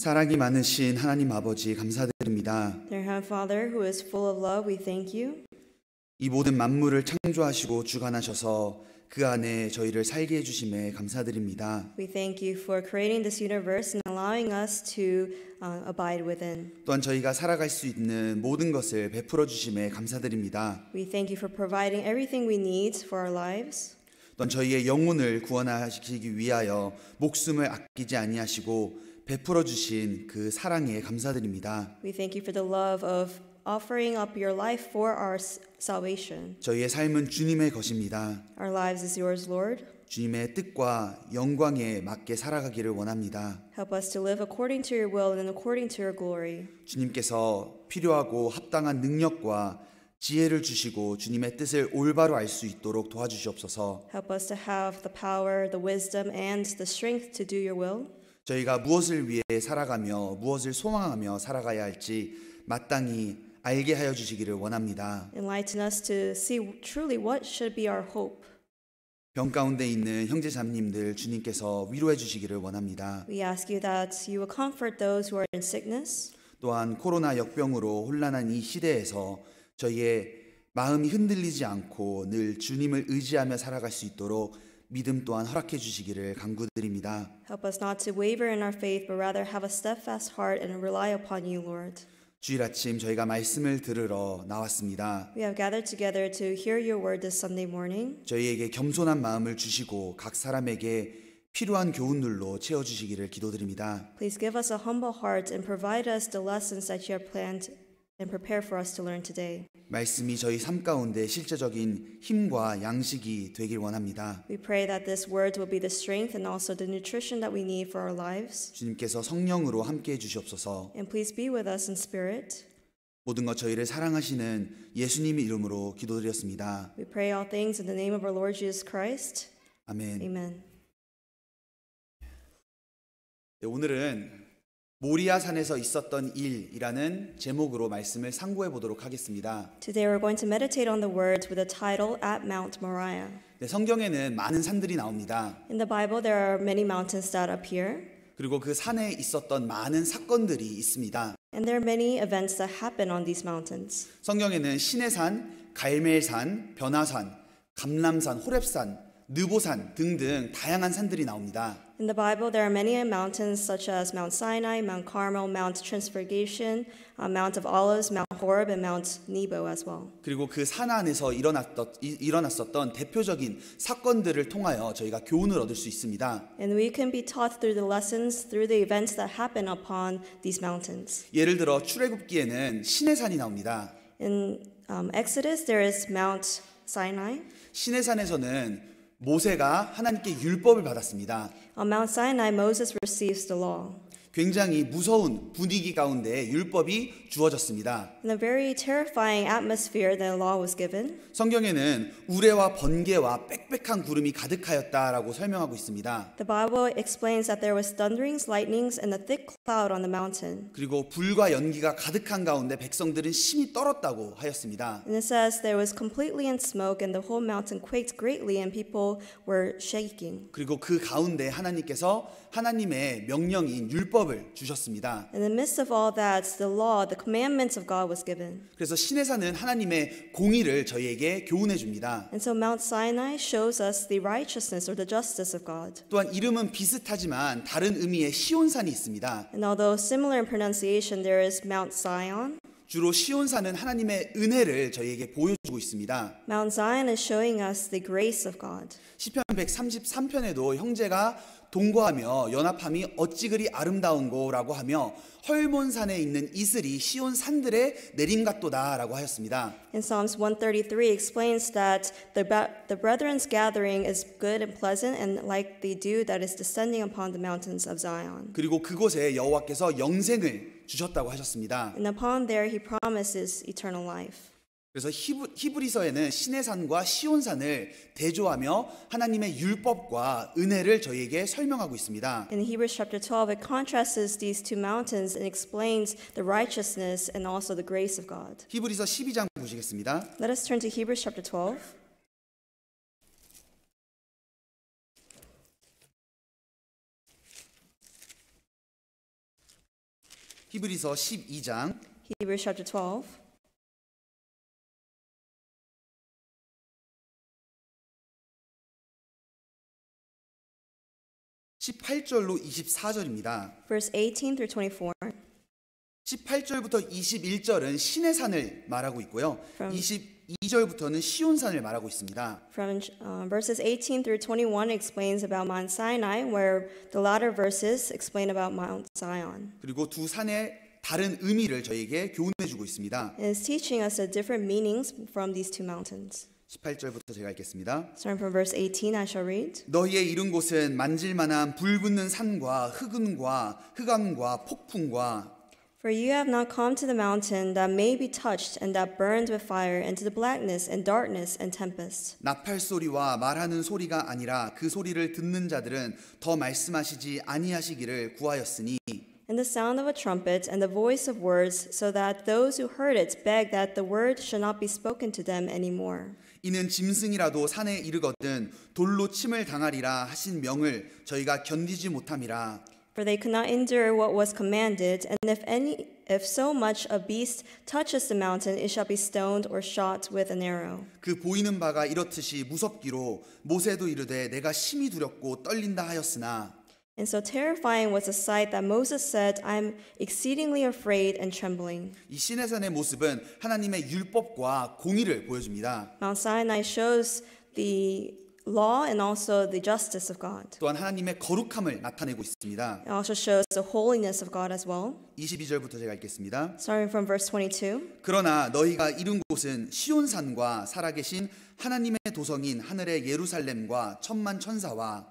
사랑이 많으신 하나님 아버지 감사드립니다. Dear Heavenly Father, who is full of love, we thank you. 이 모든 만물을 창조하시고 주관하셔서 그 안에 저희를 살게 해주심에 감사드립니다. We thank you for creating this universe and allowing us to abide within. 또한 저희가 살아갈 수 있는 모든 것을 베풀어 주심에 감사드립니다. We thank you for providing everything we need for our lives. 또한 저희의 영혼을 구원하시기 위하여 목숨을 아끼지 아니하시고 베풀어 주신 그 사랑에 감사드립니다. We thank you for the love of offering up your life for our salvation. 저희의 삶은 주님의 것입니다. Our lives is yours, Lord. 주님의 뜻과 영광에 맞게 살아가기를 원합니다. Help us to live according to your will and according to your glory. 주님께서 필요하고 합당한 능력과 지혜를 주시고 주님의 뜻을 올바로 알 수 있도록 도와주시옵소서. Help us to have the power, the wisdom, and the strength to do your will. 저희가 무엇을 위해 살아가며 무엇을 소망하며 살아가야 할지 마땅히 알게 하여 주시기를 원합니다. Enlighten us to see truly what should be our hope. 병 가운데 있는 형제 자매님들 주님께서 위로해 주시기를 원합니다. We ask you that you will comfort those who are in sickness. 또한 코로나 역병으로 혼란한 이 시대에서 저희의 마음이 흔들리지 않고 늘 주님을 의지하며 살아갈 수 있도록 믿음 또한 허락해 주시기를 간구드립니다. Help us not to waver in our faith, but rather have a steadfast heart and rely upon you, Lord. 주일 아침 저희가 말씀을 들으러 나왔습니다. We have gathered together to hear your word this Sunday morning. 저희에게 겸손한 마음을 주시고 각 사람에게 필요한 교훈들로 채워주시기를 기도드립니다. Please give us a humble heart and provide us the lessons that you have planned and prepare for us to learn today. 말씀이 저희 삶 가운데 실제적인 힘과 양식이 되길 원합니다. We pray that this word will be the strength and also the nutrition that we need for our lives. 주님께서 성령으로 함께해 주시옵소서. And please be with us in spirit. 모든 것 저희를 사랑하시는 예수님의 이름으로 기도드렸습니다. We pray all things in the name of our Lord Jesus Christ. 아멘. Amen. 네, 오늘은 모리아산에서 있었던 일이라는 제목으로 말씀을 상고해 보도록 하겠습니다. Today we're going to meditate on the words with the title At Mount Moriah. 네, 성경에는 많은 산들이 나옵니다. In the Bible there are many mountains that appear. 그리고 그 산에 있었던 많은 사건들이 있습니다. And there are many events that happen on these mountains. 성경에는 시내산, 갈멜산, 변화산, 감람산, 호렙산, 느보산 등등 다양한 산들이 나옵니다. In the Bible, there are many mountains such as Mount Sinai, Mount Carmel, Mount Transfiguration, Mount of Olives, Mount Horeb, and Mount Nebo as well. 그리고 그 산 안에서 일어났었던 대표적인 사건들을 통하여 저희가 교훈을 얻을 수 있습니다. And we can be taught through the lessons, through the events that happen upon these mountains. 예를 들어 출애굽기에는 시내산이 나옵니다. In Exodus, there is Mount Sinai. 시내산에서는 모세가 하나님께 율법을 받았습니다. On Mount Sinai, Moses receives the law. 굉장히 무서운 분위기 가운데 율법이 주어졌습니다. In a very terrifying atmosphere, the law was given. 성경에는 우레와 번개와 빽빽한 구름이 가득하였다라고 설명하고 있습니다. The Bible explains that there was thunderings, lightnings, and a thick cloud on the mountain. 그리고 불과 연기가 가득한 가운데 백성들은 심히 떨었다고 하였습니다. And it says there was completely in smoke, and the whole mountain quaked greatly, and people were shaking. 그리고 그 가운데 하나님께서 하나님의 명령인 율법을 주셨습니다. In the midst of all that, the law, the commandments of God was given. 그래서 시내산은 하나님의 공의를 저희에게 교훈해 줍니다. And so Mount Sinai shows us the righteousness or the justice of God. 또한 이름은 비슷하지만 다른 의미의 시온산이 있습니다. And although similar in pronunciation, there is Mount Zion. 주로 시온산은 하나님의 은혜를 저희에게 보여주고 있습니다. Mount Zion is showing us the grace of God. 시편 133편에도 형제가 동거하며 연합함이 어찌 그리 아름다운고라고 하며 헐몬산에 있는 이슬이 시온 산들의 내림 같도다라고 하였습니다. In Psalms 133 explains that the brethren's gathering is good and pleasant and like the dew that is descending upon the mountains of Zion. 그리고 그곳에 여호와께서 영생을 주셨다고 하셨습니다. And upon there he promises eternal life. 그래서 히브리서에는 시내산과 시온산을 대조하며 하나님의 율법과 은혜를 저희에게 설명하고 있습니다. In Hebrews chapter 12, it contrasts these two mountains and explains the righteousness and also the grace of God. 히브리서 12장 보시겠습니다. Let us turn to Hebrews chapter 12. 히브리서 12장 Hebrews chapter 12, 18절로 24절입니다. verse 18 through 24. 18절부터 21절은 신의 산을 말하고 있고요. From- 22절부터는 시온산을 말하고 있습니다. From verses 18 through 21 explains about Mount Sinai, where the latter verses explain about Mount Zion. 그리고 두 산의 다른 의미를 저희에게 교훈해 주고 있습니다. And it's teaching us the different meanings from these two mountains. 18절부터 제가 읽겠습니다. Starting from verse 18, I shall read. 너희의 이른 곳은 만질만한 불붙는 산과 흑암과 폭풍과 For you have not come to the mountain that may be touched and that burned with fire, and to the blackness and darkness and tempest. 나팔 소리와 말하는 소리가 아니라 그 소리를 듣는 자들은 더 말씀하시지 아니하시기를 구하였으니 And the sound of a trumpet and the voice of words, so that those who heard it begged that the word should not be spoken to them anymore. 이는 짐승이라도 산에 이르거든 돌로 침을 당하리라 하신 명을 저희가 견디지 못함이라. For they could not endure what was commanded, and if so much a beast touches the mountain, it shall be stoned or shot with an arrow. 그 보이는 바가 이렇듯이 무섭기로 모세도 이르되 내가 심히 두렵고 떨린다 하였으나 And so terrifying was the sight that Moses said, I am exceedingly afraid and trembling. 이 시내산의 모습은 하나님의 율법과 공의를 보여줍니다. Mount Sinai shows the law and also the justice of God. 또한 하나님의 거룩함을 나타내고 있습니다. It also shows the holiness of God as well. 22절부터 제가 읽겠습니다. Starting from verse 22. 그러나 너희가 이른 곳은 시온산과 살아계신 하나님의 도성인 하늘의 예루살렘과 천만 천사와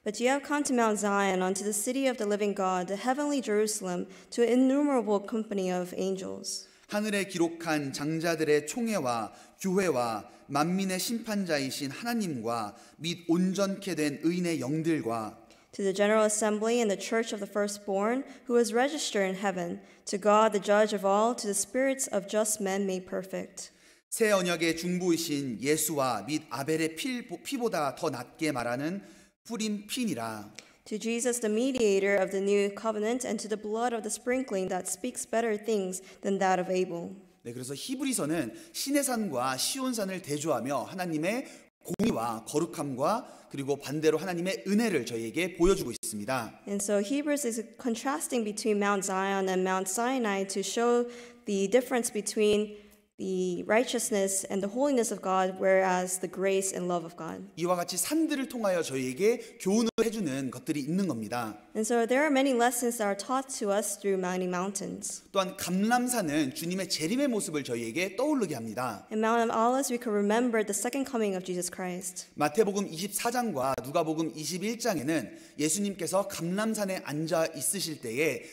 But you have come to Mount Zion, unto the city of the living God, the heavenly Jerusalem, to an innumerable company of angels. 하늘에 기록한 장자들의 총회와 교회와 만민의 심판자이신 하나님과 및 온전케 된 의인의 영들과 To the general assembly and the church of the firstborn, who is registered in heaven, to God the judge of all, to the spirits of just men made perfect. 새 언약의 중보이신 예수와 및 아벨의 피보다 더 낫게 말하는 뿌린 피니라. To Jesus, the mediator of the new covenant, and to the blood of the sprinkling that speaks better things than that of Abel. 네, 그래서 히브리서는 시내산과 시온산을 대조하며 하나님의 공의와 거룩함과 그리고 반대로 하나님의 은혜를 저희에게 보여주고 있습니다. And so Hebrews is contrasting between Mount Zion and Mount Sinai to show the difference between the righteousness and the holiness of God, whereas the grace and love of God. 이와 같이 산들을 통하여 저희에게 교훈을 해주는 것들이 있는 겁니다. And so there are many lessons that are taught to us through many mountains. 또한 감람산은 주님의 재림의 모습을 저희에게 떠오르게 합니다. In Mount of Olives, we can remember the second coming of Jesus Christ. 마태복음 24장과 누가복음 21장에는 예수님께서 감람산에 앉아 있으실 때에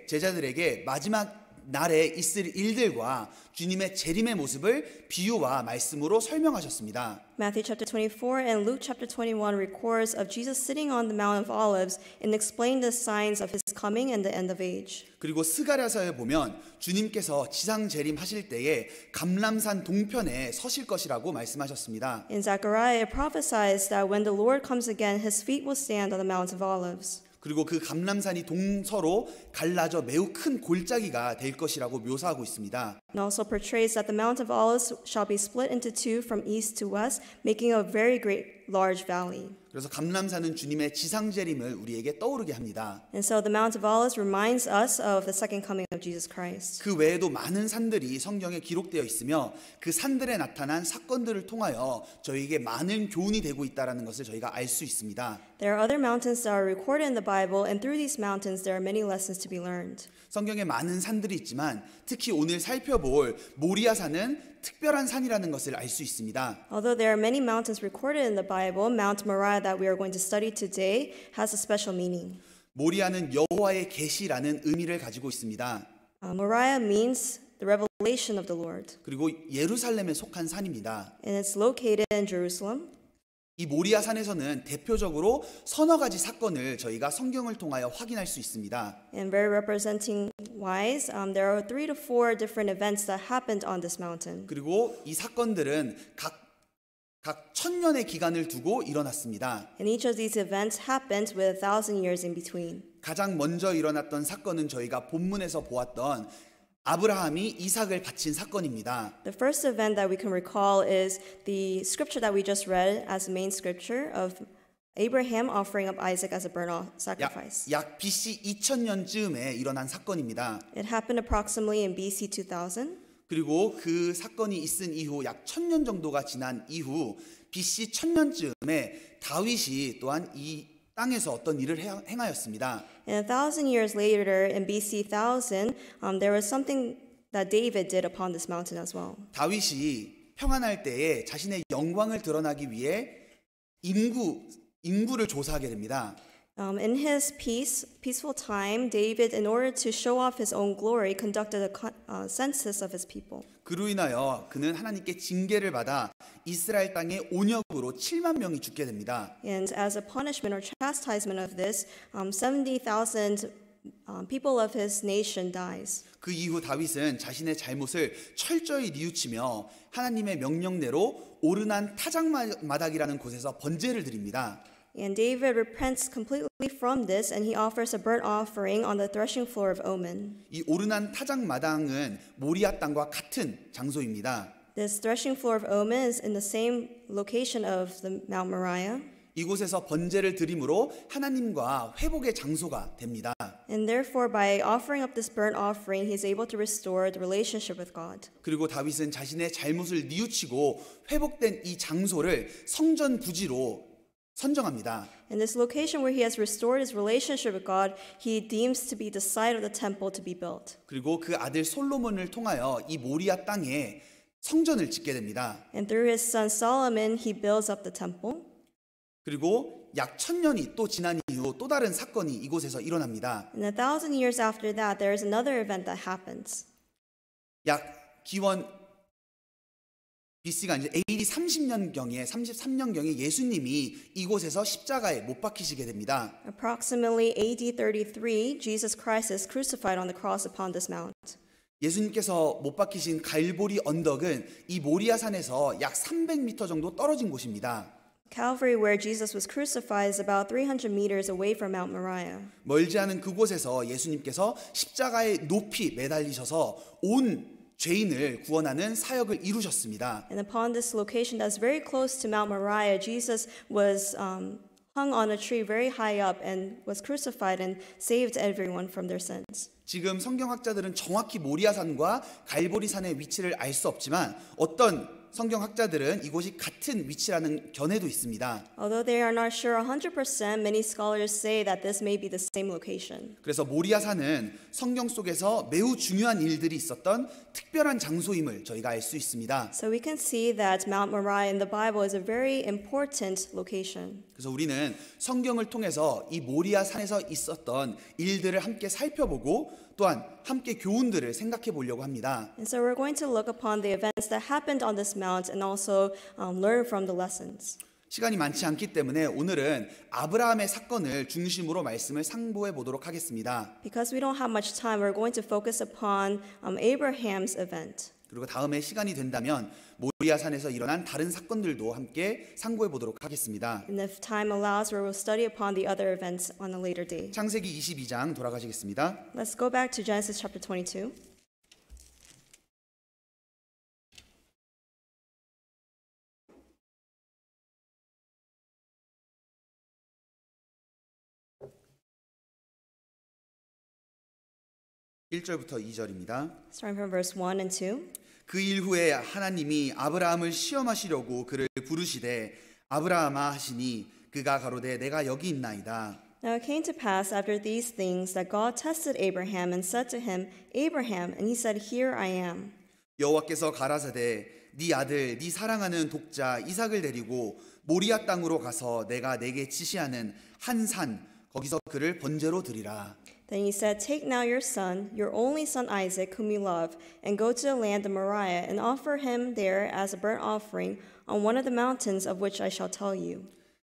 제자들에게 마지막 날에 있을 일들과 주님의 재림의 모습을 비유와 말씀으로 설명하셨습니다. Matthew chapter 24 and Luke chapter 21 records of Jesus sitting on the Mount of Olives and explain the signs of his coming and the end of age. 그리고 스가랴서에 보면 주님께서 지상 재림하실 때에 감람산 동편에 서실 것이라고 말씀하셨습니다. In Zechariah, it prophesies that when the Lord comes again, his feet will stand on the Mount of Olives. 그리고 그 감람산이 동서로 갈라져 매우 큰 골짜기가 될 것이라고 묘사하고 있습니다. And also portrays that the Mount of Olives shall be split into two from east to west, making a very great large valley. 그래서 감람산은 주님의 지상 재림을 우리에게 떠오르게 합니다. And so the Mount of Olives reminds us of the second coming of Jesus Christ. 그 외에도 많은 산들이 성경에 기록되어 있으며 그 산들에 나타난 사건들을 통하여 저희에게 많은 교훈이 되고 있다는 것을 저희가 알 수 있습니다. There are other mountains that are recorded in the Bible, and through these mountains there are many lessons to be learned. 성경에 많은 산들이 있지만 특히 오늘 살펴볼 모리아산은 특별한 산이라는 것을 알 수 있습니다. Although there are many mountains recorded in the Bible, Mount Moriah that we are going to study today has a special meaning. 모리아는 여호와의 계시라는 의미를 가지고 있습니다. Moriah means the revelation of the Lord, 그리고 예루살렘에 속한 산입니다. and it's located in Jerusalem. 이 모리아 산에서는 대표적으로 서너 가지 사건을 저희가 성경을 통하여 확인할 수 있습니다. And very representing wise, there are 3 to 4 different events that happened on this mountain. 그리고 이 사건들은 각 각 1000년의 기간을 두고 일어났습니다. And each of these events happened with 1,000 years in between. 가장 먼저 일어났던 사건은 저희가 본문에서 보았던 아브라함이 이삭을 바친 사건입니다. The first event that we can recall is the scripture that we just read as the main scripture of Abraham offering up Isaac as a burnt sacrifice. 약 BC 2000년쯤에 일어난 사건입니다. It happened approximately in BC 2000. 그리고 그 사건이 있은 이후 약 1000년 정도가 지난 이후 BC 1000년쯤에 다윗이 또한 이 땅에서 어떤 일을 행하였습니다. And 1,000 years later, in BC 1000, there was something that David did upon this mountain as well. 다윗이 평안할 때에 자신의 영광을 드러나기 위해 인구를 조사하게 됩니다. In his peaceful time, David, in order to show off his own glory, conducted a census of his people. 그로 인하여 그는 하나님께 징계를 받아 이스라엘 땅에 온역으로 7만 명이 죽게 됩니다. And as a punishment or chastisement of this, 70,000 people of his nation dies. 그 이후 다윗은 자신의 잘못을 철저히 뉘우치며 하나님의 명령대로 오르난 타작마당이라는 곳에서 번제를 드립니다. And David repents completely from this, and he offers a burnt offering on the threshing floor of Omen. 이 오르난 타작마당은 모리아 땅과 같은 장소입니다. This threshing floor of Omen is in the same location of the Mount Moriah. 이곳에서 번제를 드림으로 하나님과 회복의 장소가 됩니다. And therefore, by offering up this burnt offering, he is able to restore the relationship with God. 그리고 다윗은 자신의 잘못을 뉘우치고 회복된 이 장소를 성전 부지로 선정합니다. In this location where he has restored his relationship with God, he deems to be the site of the temple to be built. 그리고 그 아들 솔로몬을 통하여 이 모리아 땅에 성전을 짓게 됩니다. And through his son Solomon, he builds up the temple. 그리고 약 1000년이 또 지난 이후 또 다른 사건이 이곳에서 일어납니다. And 1,000 years after that, there is another event that happens. 약 기원 BC가 이제 AD 33년경에 예수님이 이곳에서 십자가에 못 박히시게 됩니다. Approximately AD 33, Jesus Christ is crucified on the cross upon this mount. 예수님께서 못 박히신 갈보리 언덕은 이 모리아산에서 약 300m 정도 떨어진 곳입니다. Calvary, where Jesus was crucified, is about 300 meters away from Mount Moriah. 멀지 않은 그곳에서 예수님께서 십자가에 높이 매달리셔서 온 죄인을 구원하는 사역을 이루셨습니다. And upon this location that's very close to Mount Moriah, Jesus was hung on a tree very high up and was crucified and saved everyone from their sins. 지금 성경학자들은 정확히 모리아산과 갈보리산의 위치를 알 수 없지만 어떤 성경학자들은 이곳이 같은 위치라는 견해도 있습니다. Although they are not sure 100%, many scholars say that this may be the same location. 그래서 모리아산은 성경 속에서 매우 중요한 일들이 있었던 특별한 장소임을 저희가 알 수 있습니다. So we can see that Mount Moriah in the Bible is a very important location. 그래서 우리는 성경을 통해서 이 모리아산에서 있었던 일들을 함께 살펴보고 또한 함께 교훈들을 생각해 보려고 합니다. And so we're going to look upon the events that happened on this mount and also learn from the lessons. 시간이 많지 않기 때문에 오늘은 아브라함의 사건을 중심으로 말씀을 상고해 보도록 하겠습니다. Because we don't have much time, we're going to focus upon Abraham's event. 그리고 다음에 시간이 된다면 모리아산에서 일어난 다른 사건들도 함께 상고해 보도록 하겠습니다. And if time allows, we will study upon the other events on a later day. 창세기 22장 돌아가시겠습니다. Let's go back to Genesis chapter 22. (1절부터) (2절입니다) Starting from verse 1 and 2. 그 일 후에 하나님이 아브라함을 시험하시려고 그를 부르시되 아브라함아 하시니 그가 가로되 내가 여기 있나이다. Now it came to pass after these things that God tested Abraham and said to him, Abraham, and he said, Here I am. 여호와께서 가라사대 네 아들 네 사랑하는 독자 이삭을 데리고 모리아 땅으로 가서 내가 내게 지시하는 한 산 거기서 그를 번제로 드리라. Then he said, Take now your son, your only son Isaac, whom you love, and go to the land of Moriah, and offer him there as a burnt offering on one of the mountains of which I shall tell you.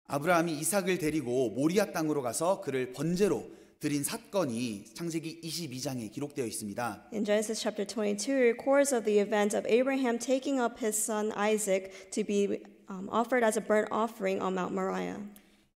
아브라함이 이삭을 데리고 모리아 땅으로 가서 그를 번제로 드린 사건이 창세기 22장에 기록되어 있습니다. In Genesis chapter 22, it records of the event of Abraham taking up his son Isaac to be offered as a burnt offering on Mount Moriah.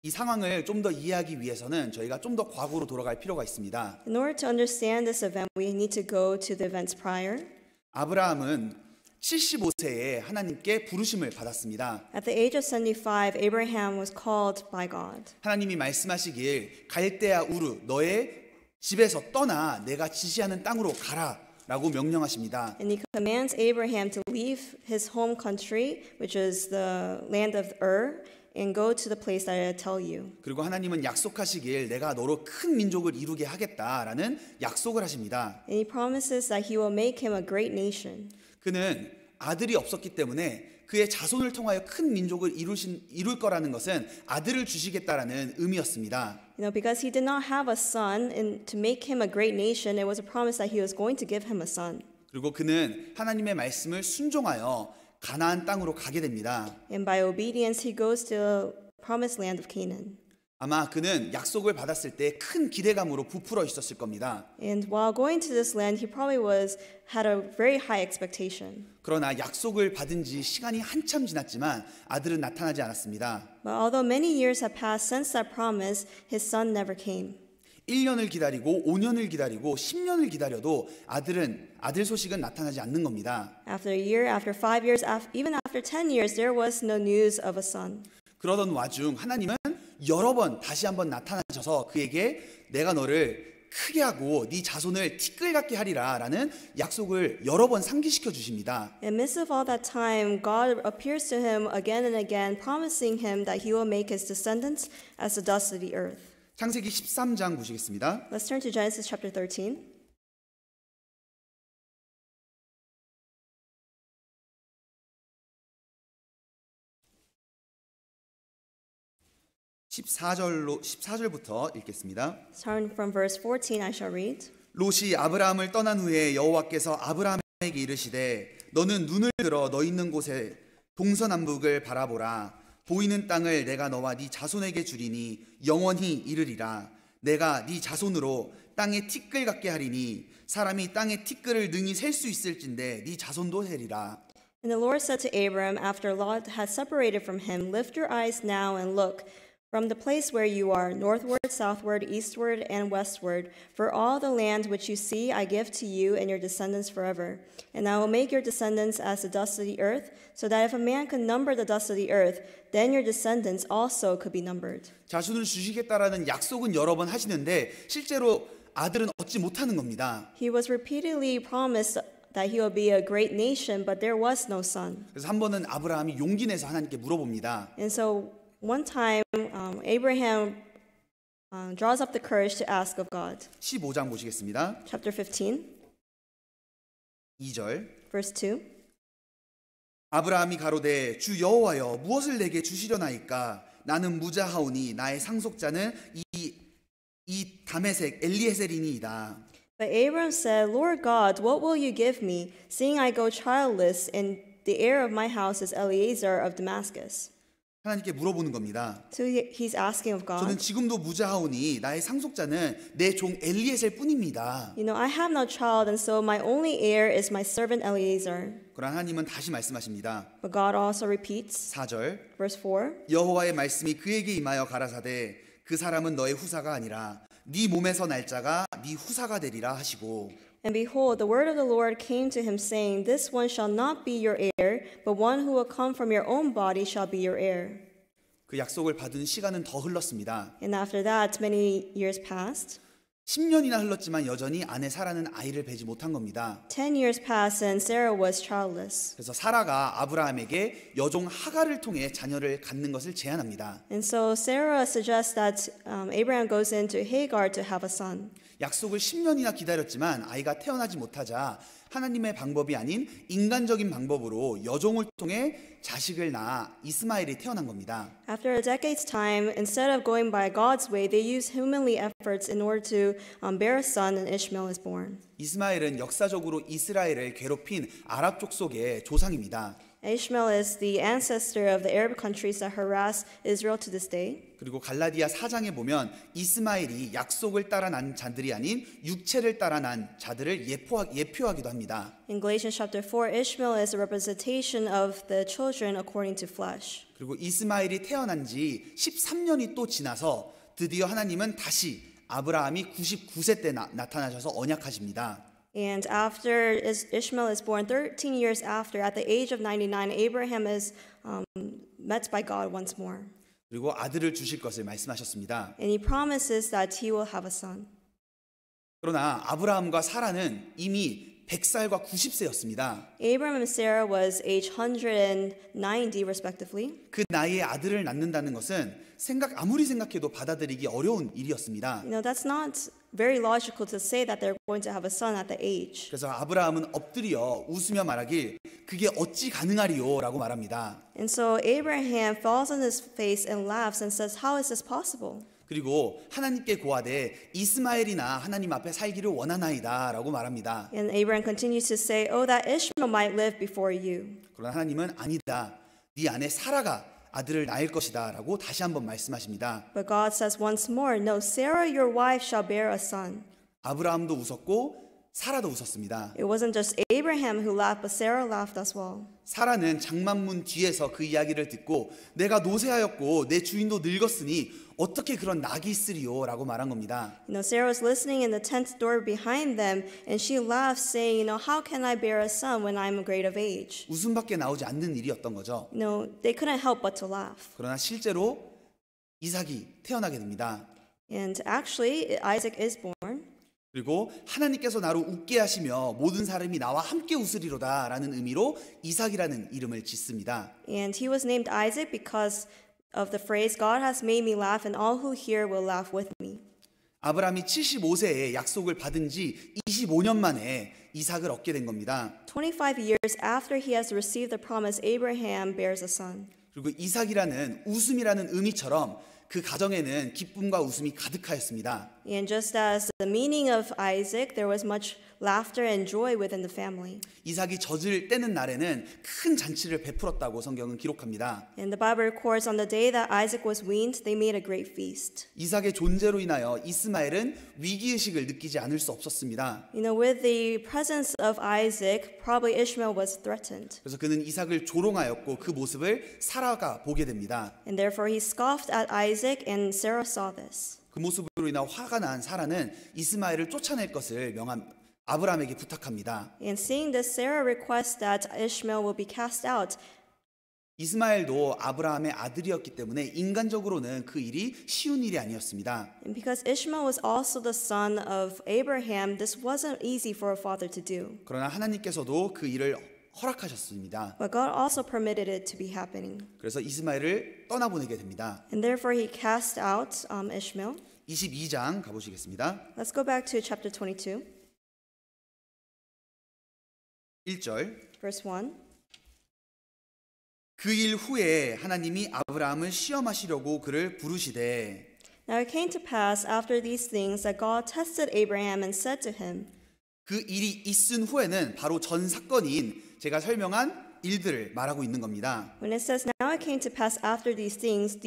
이 상황을 좀 더 이해하기 위해서는 저희가 좀 더 과거로 돌아갈 필요가 있습니다. In order to understand this event, we need to go to the events prior. 아브라함은 75세에 하나님께 부르심을 받았습니다. At the age of 75, Abraham was called by God. 하나님이 말씀하시길 갈대아 우르 너의 집에서 떠나 내가 지시하는 땅으로 가라 라고 명령하십니다. And he commands Abraham to leave his home country, which is the land of Ur, and go to the place that I tell you. 그리고 하나님은 약속하시길 내가 너로 큰 민족을 이루게 하겠다라는 약속을 하십니다. And he promises that he will make him a great nation. 그는 아들이 없었기 때문에 그의 자손을 통하여 큰 민족을 이룰 거라는 것은 아들을 주시겠다라는 의미였습니다. Because he did not have a son, and to make him a great nation, it was a promise that he was going to give him a son. 그리고 그는 하나님의 말씀을 순종하여 가나안 땅으로 가게 됩니다. And by obedience, he goes to the promised land of Canaan. 아마 그는 약속을 받았을 때 큰 기대감으로 부풀어 있었을 겁니다. And while going to this land, he probably had a very high expectation. 그러나 약속을 받은 지 시간이 한참 지났지만 아들은 나타나지 않았습니다. But although many years have passed since that promise, his son never came. 1년을 기다리고 5년을 기다리고 10년을 기다려도 아들 소식은 나타나지 않는 겁니다. After a year, after 5 years, even after 10 years, there was no news of a son. 그러던 와중 하나님은 여러 번 다시 한번 나타나셔서 그에게 내가 너를 크게 하고 네 자손을 티끌 같게 하리라라는 약속을 여러 번 상기시켜 주십니다. In the midst of all that time, God appears to him again and again, promising him that he will make his descendants as the dust of the earth. 창세기 13장 보시겠습니다. Let's turn to Genesis chapter 13. 14절부터 읽겠습니다. Starting from verse 14, I shall read. 롯이 아브라함을 떠난 후에 여호와께서 아브라함에게 이르시되 너는 눈을 들어 너 있는 곳에 동서남북을 바라보라. 보이는 땅을 내가 너와 네 자손에게 주리니 영원히 이르리라. 내가 네 자손으로 땅에 티끌 같게 하리니 사람이 땅에 티끌을 능히 셀 수 있을진데 네 자손도 세리라. And the Lord said to Abram, after Lot had separated from him, lift your eyes now and look from the place where you are, northward, southward, eastward, and westward, for all the land which you see I give to you and your descendants forever. And I will make your descendants as the dust of the earth, so that if a man could number the dust of the earth, then your descendants also could be numbered. 자손을 주시겠다라는 약속은 여러 번 하시는데 실제로 아들은 얻지 못하는 겁니다. He was repeatedly promised that he will be a great nation, but there was no son. 그래서 한 번은 아브라함이 용기 내서 하나님께 물어봅니다. And so one time, Abraham draws up the courage to ask of God. 15장 보시겠습니다. Chapter 15, 2절. verse 2. 아브라함이 가로되 주 여호와여 무엇을 내게 주시려나이까 나는 무자하오니 나의 상속자는 이 다메섹 엘리에셀이니이다. But Abram said, Lord God, what will you give me, seeing I go childless, and the heir of my house is Eliezer of Damascus? 하나님께 물어보는 겁니다. So he's asking of 저는 God. 지금도 무자하오니 나의 상속자는 내 종 엘리에셀 뿐입니다. I have no child, and so my only heir is my servant Eliezer. 그러나 하나님은 다시 말씀하십니다. But God also repeats, 4절. verse 4. 여호와의 말씀이 그에게 임하여 가라사대 그 사람은 너의 후사가 아니라 네 몸에서 날 자가 네 후사가 되리라 하시고 And behold, the word of the Lord came to him, saying, This one shall not be your heir, but one who will come from your own body shall be your heir. 그 약속을 받은 시간은 더 흘렀습니다. And after that, many years passed. 10년이나 흘렀지만 여전히 아내 사라는 아이를 뵈지 못한 겁니다. 10 years passed, and Sarah was childless. 그래서 사라가 아브라함에게 여종 하갈을 통해 자녀를 갖는 것을 제안합니다. And so Sarah suggests that Abraham goes into Hagar to have a son. 약속을 10년이나 기다렸지만 아이가 태어나지 못하자 하나님의 방법이 아닌 인간적인 방법으로 여종을 통해 자식을 낳아 이스마엘이 태어난 겁니다. After a decade's time, instead of going by God's way, they used humanly efforts in order to bear a son, and Ishmael is born. 이스마엘은 역사적으로 이스라엘을 괴롭힌 아랍 족속의 조상입니다. Ishmael is the ancestor of the Arab countries that harass Israel to this day. 그리고 갈라디아 4장에 보면 이스마엘이 약속을 따라 난 자들이 아닌 육체를 따라 난 자들을 예표하기도 합니다. In Galatians chapter 4, Ishmael is a representation of the children according to flesh. 그리고 이스마엘이 태어난 지 13년이 또 지나서 드디어 하나님은 다시 아브라함이 99세 때 나타나셔서 언약하십니다. And after Ishmael is born 13 years after, at the age of 99, Abraham is met by God once more. 그리고 아들을 주실 것을 말씀하셨습니다. And he promises that he will have a son. 그러나 아브라함과 사라는 이미 100살과 90세였습니다. Abraham and Sarah was age 190 respectively. 그 나이에 아들을 낳는다는 것은 아무리 생각해도 받아들이기 어려운 일이었습니다. You know, that's not very logical to say that they're going to have a son at the age. 그래서 아브라함은 엎드려 웃으며 말하길 그게 어찌 가능하리요 라고 말합니다. And so Abraham falls on his face and laughs and says, "How is this possible?" 그리고 하나님께 고하되 이스마엘이나 하나님 앞에 살기를 원하나이다 라고 말합니다. And Abraham continues to say, "Oh, that Ishmael might live before you." 그러나 하나님은 아니다. 네 아내 사라가 아들을 낳을 것이다 라고 다시 한번 말씀하십니다. But God says once more, "No, Sarah, your wife, shall bear a son." 아브라함도 웃었고 사라도 웃었습니다. It wasn't just Abraham who laughed, but Sarah laughed as well. 사라는 장만문 뒤에서 그 이야기를 듣고 내가 노쇠하였고 내 주인도 늙었으니 어떻게 그런 낙이 있으리요 라고 말한 겁니다. You know, Sarah was listening in the tent door behind them, and she laughed, saying, "You know, how can I bear a son when I'm great of age?" 웃음밖에 나오지 않는 일이었던 거죠. You know, they couldn't help but to laugh. 그러나 실제로 이삭이 태어나게 됩니다. And actually, Isaac is born. 그리고 하나님께서 나로 웃게 하시며 모든 사람이 나와 함께 웃으리로다 라는 의미로 이삭이라는 이름을 짓습니다. And he was named Isaac because of the phrase, "God has made me laugh, and all who hear will laugh with me." 아브라함이 75세에 약속을 받은 지 25년 만에 이삭을 얻게 된 겁니다. 25 years after he has received the promise, Abraham bears a son. 그리고 이삭이라는 웃음이라는 의미처럼 그 가정에는 기쁨과 웃음이 가득하였습니다. And just as the meaning of Isaac, there was much laughter and joy within the family. 이삭이 젖을 떼는 날에는 큰 잔치를 베풀었다고 성경은 기록합니다. And the Bible records on the day that Isaac was weaned, they made a great feast. 이삭의 존재로 인하여 이스마엘은 위기의식을 느끼지 않을 수 없었습니다. You know, with the presence of Isaac, probably Ishmael was threatened. 그래서 그는 이삭을 조롱하였고 그 모습을 사라가 보게 됩니다. And therefore he scoffed at Isaac, and Sarah saw this. 그 모습으로 인하 화가 난 사라는 이스마엘을 쫓아낼 것을 아브라함에게 부탁합니다. And seeing this, Sarah requests that Ishmael will be cast out. 이스마엘도 아브라함의 아들이었기 때문에 인간적으로는 그 일이 쉬운 일이 아니었습니다. And because Ishmael was also the son of Abraham, this wasn't easy for a father to do. 그러나 하나님께서도 그 일을 허락하셨습니다. But God also permitted it to be happening. 그래서 이스마엘을 떠나보내게 됩니다. And therefore he cast out Ishmael. 22장 가보시겠습니다. Let's go back to chapter 22, 1절. verse 1. 그 일 후에 하나님이 아브라함을 시험하시려고 그를 부르시되 Now it came to pass after these things that God tested Abraham and said to him. 그 일이 있은 후에는 바로 전 사건인 제가 설명한 일들을 말하고 있는 겁니다. When it says, "Now it came to pass after these things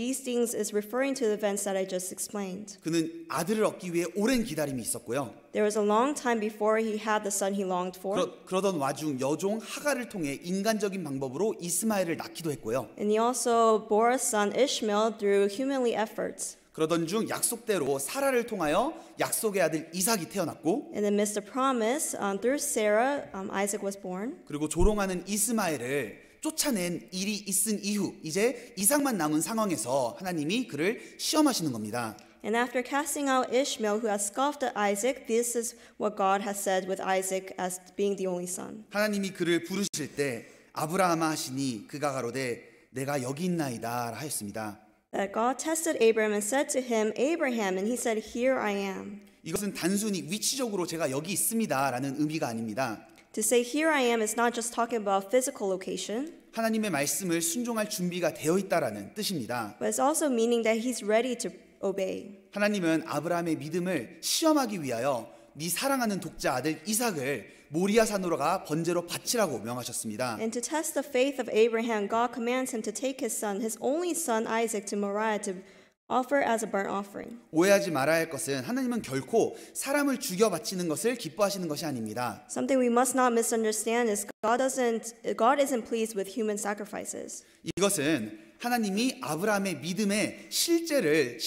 is referring to the events that I just explained. 그는 아들을 얻기 위해 오랜 기다림이 있었고요. There was a long time before he had the son he longed for. 그러던 와중 여종 하갈을 통해 인간적인 방법으로 이스마엘을 낳기도 했고요. And he also bore a son Ishmael through humanly efforts. 그러던 중 약속대로 사라를 통하여 약속의 아들 이삭이 태어났고 And amidst the promise, through Sarah, Isaac was born. 그리고 조롱하는 이스마엘을 쫓아낸 일이 있은 이후 이제 이삭만 남은 상황에서 하나님이 그를 시험하시는 겁니다. And after casting out Ishmael, who has scoffed at Isaac, this is what God has said with Isaac as being the only son. 하나님이 그를 부르실 때 아브라함아 하시니 그가 가로되 내가 여기 있나이다 하였습니다. That God tested Abraham and said to him, Abraham, and he said, Here I am. 이것은 단순히 위치적으로 제가 여기 있습니다라는 의미가 아닙니다. To say here I am is not just talking about physical location, 하나님의 말씀을 순종할 준비가 되어 있다라는 뜻입니다. but it's also meaning that he's ready to obey. 하나님은 아브라함의 믿음을 시험하기 위하여 네 사랑하는 독자 아들 이삭을 모리아 산으로가 번제로 바치라고 명하셨습니다. And to test the faith of Abraham, God commands him to take his son, his only son Isaac, to Moriah to offer as a burnt offering. 오해하지 말아야 할 것은 하나님은 결코 사람을 죽여 바치는 것을 기뻐하시는 것이 아닙니다. Something we must not misunderstand is God isn't pleased with human sacrifices. 이것은 하나님이 아브라함의 믿음의 실체를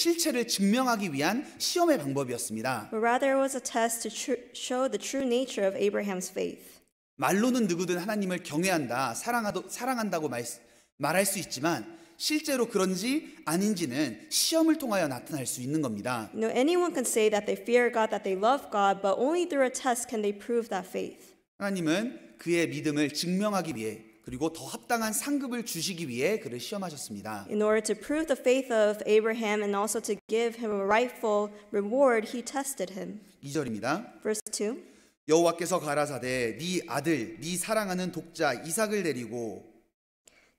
증명하기 위한 시험의 방법이었습니다. But rather it was a test to show the true nature of Abraham's faith. 말로는 누구든 하나님을 경외한다, 사랑한다고 말할 수 있지만 실제로 그런지 아닌지는 시험을 통하여 나타날 수 있는 겁니다. You know, anyone can say that they fear God, that they love God, but only through a test can they prove that faith. 하나님은 그의 믿음을 증명하기 위해 그리고 더 합당한 상급을 주시기 위해 그를 시험하셨습니다. In order to prove the faith of Abraham and also to give him a rightful reward, he tested him. 2절입니다. Verse 2. 여호와께서 가라사대 네 아들 네 사랑하는 독자 이삭을 데리고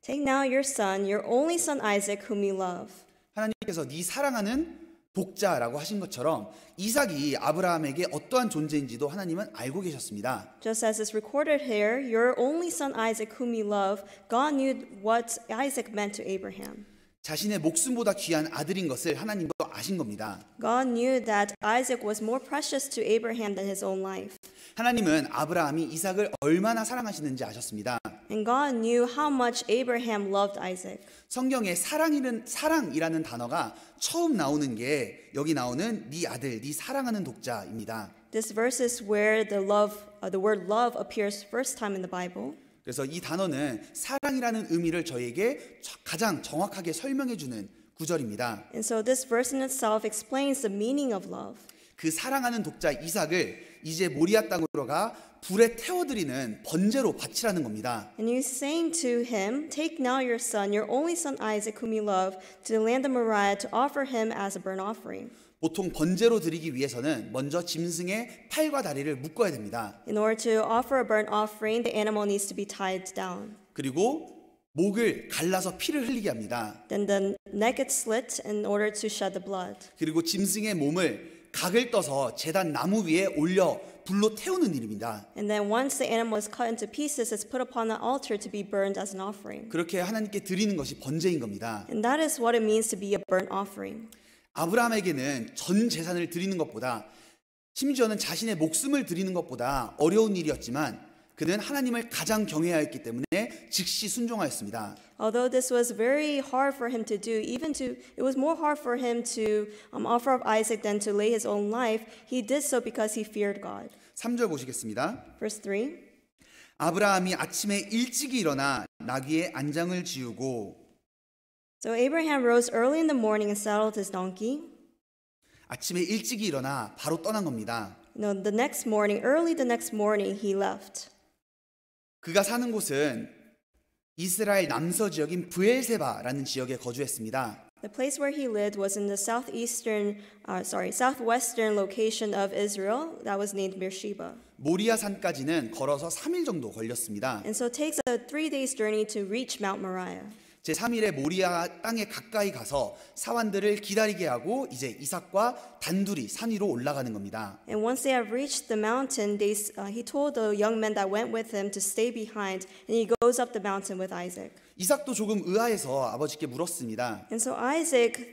Take now your son, your only son Isaac, whom you love. 하나님께서 네 사랑하는 독자라고 하신 것처럼 이삭이 아브라함에게 어떠한 존재인지도 하나님은 알고 계셨습니다. Just as is recorded here, your only son Isaac, whom you love, God knew what Isaac meant to Abraham. 자신의 목숨보다 귀한 아들인 것을 하나님도 아신 겁니다. God knew that Isaac was more precious to Abraham than his own life. 하나님은 아브라함이 이삭을 얼마나 사랑하시는지 아셨습니다. And God knew how much Abraham loved Isaac. 성경에 사랑이라는 단어가 처음 나오는 게 여기 나오는 네 아들, 네 사랑하는 독자입니다. This verse is where the word love appears first time in the Bible. 그래서 이 단어는 사랑이라는 의미를 저희에게 가장 정확하게 설명해 주는 구절입니다. And so this verse in itself explains the meaning of love. 그 사랑하는 독자 이삭을 이제 모리아 땅으로 가 불에 태워드리는 번제로 바치라는 겁니다. And he's saying to him, take now your son, your only son Isaac, whom you love, to the land of Moriah to offer him as a burnt offering. 보통 번제로 드리기 위해서는 먼저 짐승의 팔과 다리를 묶어야 됩니다. In order to offer a burnt offering, the animal needs to be tied down. 그리고 목을 갈라서 피를 흘리게 합니다. Then the neck is slit in order to shed the blood. 그리고 짐승의 몸을 각을 떠서 제단 나무 위에 올려 불로 태우는 일입니다. And then once the animal is cut into pieces, it's put upon the altar to be burned as an offering. 그렇게 하나님께 드리는 것이 번제인 겁니다. And that is what it means to be a burnt offering. 아브라함에게는 전 재산을 드리는 것보다 심지어는 자신의 목숨을 드리는 것보다 어려운 일이었지만 그는 하나님을 가장 경외하였기 때문에 즉시 순종하였습니다. Although this was very hard for him to do, it was more hard for him to offer up Isaac than to lay his own life. He did so because he feared God. 3절 보시겠습니다. Verse 3. 아브라함이 아침에 일찍이 일어나 나귀의 안장을 지우고 So Abraham rose early in the morning and saddled his donkey. 아침에 일찍이 일어나 바로 떠난 겁니다. Early the next morning, he left. 그가 사는 곳은 이스라엘 남서 지역인 브엘세바라는 지역에 거주했습니다. The place where he lived was in the southwestern location of Israel that was named Beersheba. 모리아 산까지는 걸어서 3일 정도 걸렸습니다. And so it takes a 3-day journey to reach Mount Moriah. 제3일에 모리아 땅에 가까이 가서 사환들을 기다리게 하고 이제 이삭과 단둘이 산 위로 올라가는 겁니다. And once they have reached the mountain, he told the young men that went with him to stay behind, and he goes up the mountain with Isaac. 이삭도 조금 의아해서 아버지께 물었습니다. And so Isaac,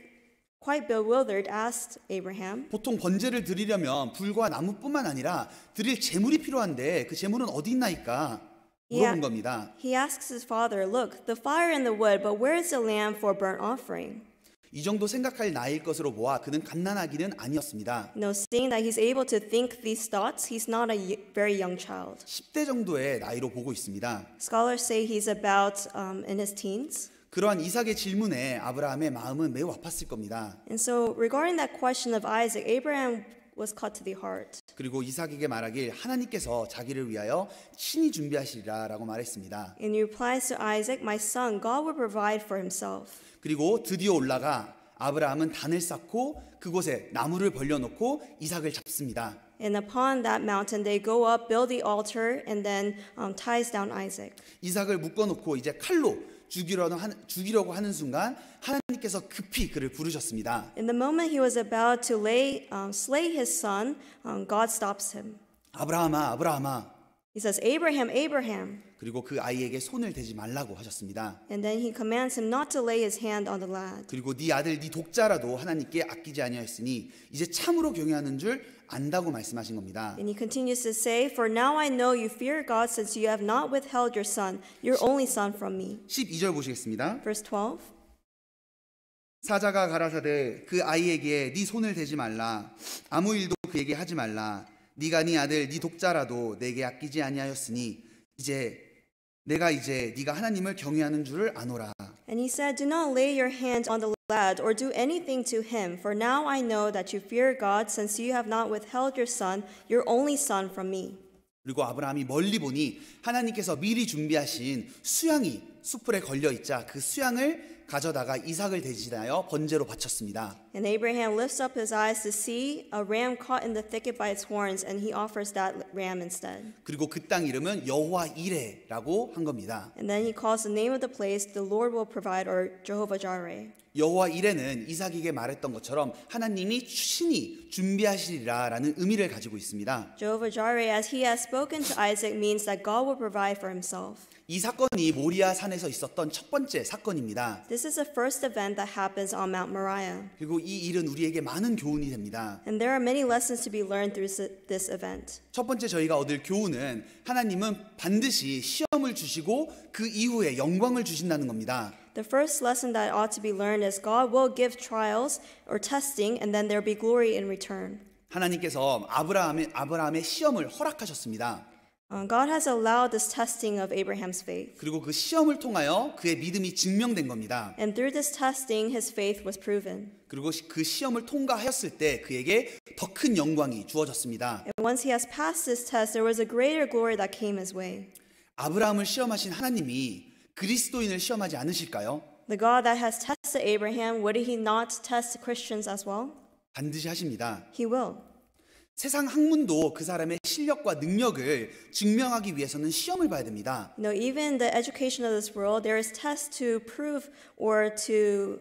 quite bewildered, asked Abraham, 보통 번제를 드리려면 불과 나무뿐만 아니라 드릴 제물이 필요한데 그 제물은 어디 있나이까? 물어본 겁니다. He asks his father, look, the fire and the wood, but where is the lamb for burnt offering? 이 정도 생각할 나이일 것으로 보아 그는 갓난아기는 아니었습니다. Seeing that he's able to think these thoughts, he's not a very young child. 10대 정도의 나이로 보고 있습니다. Scholars say he's about in his teens. 그러한 이삭의 질문에 아브라함의 마음은 매우 아팠을 겁니다. And so regarding that question of Isaac, Abraham was cut to the heart. 그리고 이삭에게 말하길 하나님께서 자기를 위하여 친히 준비하시리라라고 말했습니다. And he replies to Isaac, my son, God will provide for himself. 그리고 드디어 올라가 아브라함은 단을 쌓고 그곳에 나무를 벌려놓고 이삭을 잡습니다. And upon that mountain, they go up, build the altar, and then ties down Isaac. 이삭을 묶어놓고 이제 칼로 죽이려고 하는 순간 하나님께서 급히 그를 부르셨습니다. In the moment he was about to slay his son, God stops him. 아브라함아, 아브라함아. He says, Abraham, Abraham. 그리고 그 아이에게 손을 대지 말라고 하셨습니다. And then he commands him not to lay his hand on the lad. 그리고 네 아들 네 독자라도 하나님께 아끼지 아니하였으니 이제 참으로 경외하는 줄 안다고 말씀하신 겁니다. And he continues to say, For now I know you fear God since you have not withheld your son, your only son from me. 12절 보시겠습니다. Verse 12. 사자가 가라사대 그 아이에게 네 손을 대지 말라 아무 일도 그에게 하지 말라 네가 네 아들 네 독자라도 내게 아끼지 아니하였으니 내가 이제 네가 하나님을 경외하는 줄을 아노라. And he said, Do not lay your hand on the lad or do anything to him, for now I know that you fear God since you have not withheld your son, your only son from me. 그리고 아브라함이 멀리 보니 하나님께서 미리 준비하신 수양이 숯불에 걸려 있자 그 수양을 가져다가 이삭을 대신하여 번제로 바쳤습니다. And Abraham lifts up his eyes to see a ram caught in the thicket by its horns, and he offers that ram instead. 그리고 그 땅 이름은 여호와 이레라고 한 겁니다. And then he calls the name of the place, the Lord will provide, or Jehovah Jireh. 여호와 이레는 이삭에게 말했던 것처럼 하나님이 친히 준비하시리라라는 의미를 가지고 있습니다. Jehovah Jireh, as he has spoken to Isaac, means that God will provide for himself. 이 사건이 모리아 산에서 있었던 첫 번째 사건입니다. This is the first event that happens on Mount Moriah. 그리고 이 일은 우리에게 많은 교훈이 됩니다. And there are many lessons to be learned through this event. 첫 번째 저희가 얻을 교훈은 하나님은 반드시 시험을 주시고 그 이후에 영광을 주신다는 겁니다. The first lesson that ought to be learned is God will give trials or testing, and then there will be glory in return. 하나님께서 아브라함의 시험을 허락하셨습니다. God has allowed this testing of Abraham's faith. 그리고 그 시험을 통하여 그의 믿음이 증명된 겁니다. And through this testing, his faith was proven. 그리고 그 시험을 통과하였을 때 그에게 더 큰 영광이 주어졌습니다. And once he has passed this test, there was a greater glory that came his way. 아브라함을 시험하신 하나님이 그리스도인을 시험하지 않으실까요? The God that has tested Abraham, would he not test Christians as well? 반드시 하십니다. He will. 세상 학문도 그 사람의 실력과 능력을 증명하기 위해서는 시험을 봐야 됩니다. You know, even the education of this world, there is tests to prove or to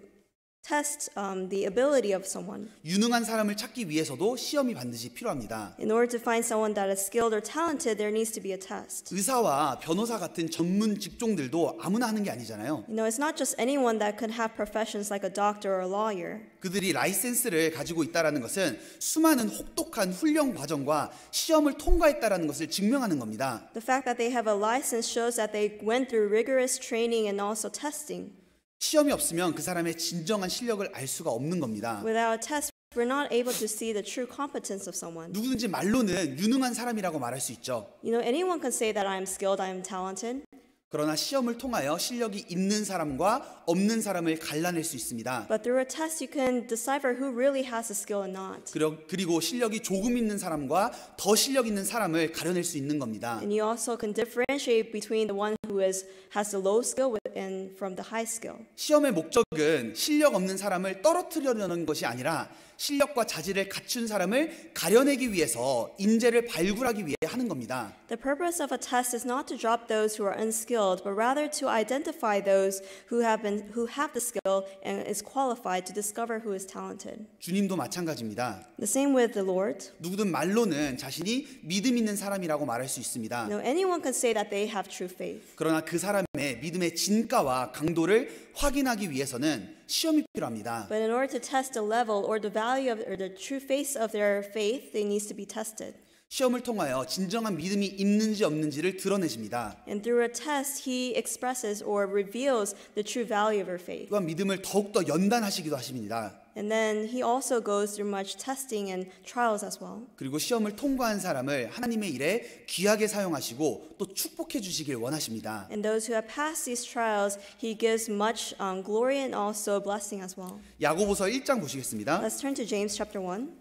test the ability of someone. 유능한 사람을 찾기 위해서도 시험이 반드시 필요합니다. In order to find someone that is skilled or talented, there needs to be a test. 의사와 변호사 같은 전문 직종들도 아무나 하는 게 아니잖아요. You know, it's not just anyone that could have professions like a doctor or a lawyer. 그들이 라이센스를 가지고 있다는 것은 수많은 혹독한 훈련 과정과 시험을 통과했다는 것을 증명하는 겁니다. The fact that they have a license shows that they went through rigorous training and also testing. 시험이 없으면 그 사람의 진정한 실력을 알 수가 없는 겁니다. Without a test, we're not able to see the true competence of someone. 누구든지 말로는 유능한 사람이라고 말할 수 있죠. You know, anyone can say that I'm skilled, I'm talented. 그러나 시험을 통하여 실력이 있는 사람과 없는 사람을 갈라낼 수 있습니다. But through a test, you can decipher who really has the skill and not. 그리고 실력이 조금 있는 사람과 더 실력 있는 사람을 가려낼 수 있는 겁니다. And you also can differentiate between the one who has the low skill and from the high skill. 시험의 목적은 실력 없는 사람을 떨어뜨리려는 것이 아니라 실력과 자질을 갖춘 사람을 가려내기 위해서 인재를 발굴하기 위해 하는 겁니다. The purpose of a test is not to drop those who are unskilled, but rather to identify those who have the skill and is qualified to discover who is talented. 주님도 마찬가지입니다. The same with the Lord. 누구든 말로는 자신이 믿음 있는 사람이라고 말할 수 있습니다. No, anyone can say that they have true faith. 그러나 그 사람의 믿음의 진가와 강도를 확인하기 위해서는 시험이 필요합니다. But in order to test the level or the value of or the true face of their faith, they needs to be tested. 시험을 통하여 진정한 믿음이 있는지 없는지를 드러내십니다. And through a test, he expresses or reveals the true value of her faith. 또한 믿음을 더욱더 연단하시기도 하십니다. And then he also goes through much testing and trials as well. 그리고 시험을 통과한 사람을 하나님의 일에 귀하게 사용하시고 또 축복해 주시길 원하십니다. And those who have passed these trials, he gives much glory and also blessing as well. 야고보서 1장 보시겠습니다. Let's turn to James chapter 1.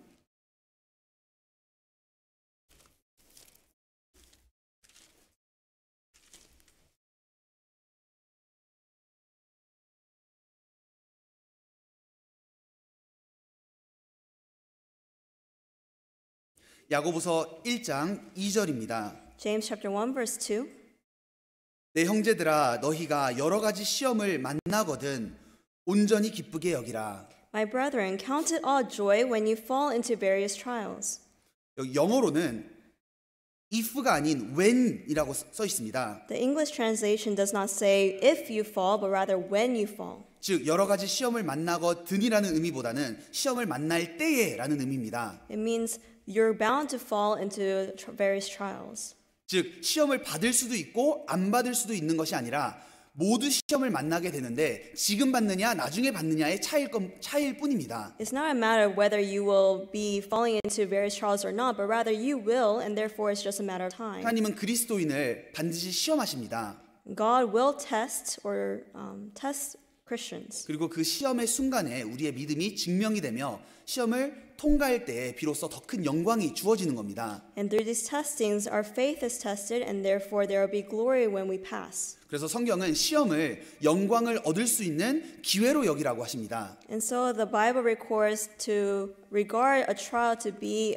야고보서 1장 2절입니다. James chapter 1 verse 2. 내 형제들아 너희가 여러 가지 시험을 만나거든 온전히 기쁘게 여기라. My brethren, count it all joy when you fall into various trials. 여기 영어로는 if가 아닌 when이라고 써 있습니다. The English translation does not say if you fall, but rather when you fall. 즉 여러 가지 시험을 만나거든이라는 의미보다는 시험을 만날 때에라는 의미입니다. It means you're bound to fall into various trials. 즉 시험을 받을 수도 있고 안 받을 수도 있는 것이 아니라 모두 시험을 만나게 되는데 지금 받느냐 나중에 받느냐의 차이일 뿐입니다. It's not a matter of whether you will be falling into various trials or not, but rather you will, and therefore it's just a matter of time. 하나님은 그리스도인을 반드시 시험하십니다. God will test test Christians. 그리고 그 시험의 순간에 우리의 믿음이 증명이 되며 시험을 통과할 때에 비로소 더 큰 영광이 주어지는 겁니다. And through these testings, our faith is tested, and therefore there will be glory when we pass. 그래서 성경은 시험을 영광을 얻을 수 있는 기회로 여기라고 하십니다. And so the Bible records to regard a trial to be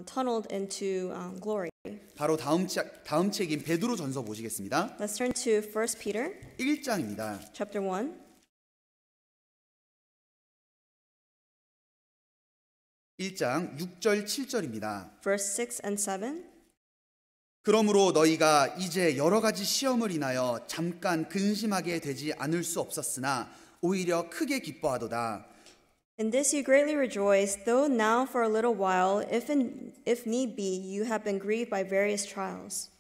tunneled into glory. 바로 다음 책인 베드로전서 보시겠습니다. Let's turn to 1 Peter 1장입니다. chapter 1. 1장 6절 7절입니다. Verse 6 and 7. 그러므로 너희가 이제 여러 가지 시험을 인하여 잠깐 근심하게 되지 않을 수 없었으나 오히려 크게 기뻐하도다. In this you greatly rejoice, though now for a little while, if need be, you have been grieved by various trials.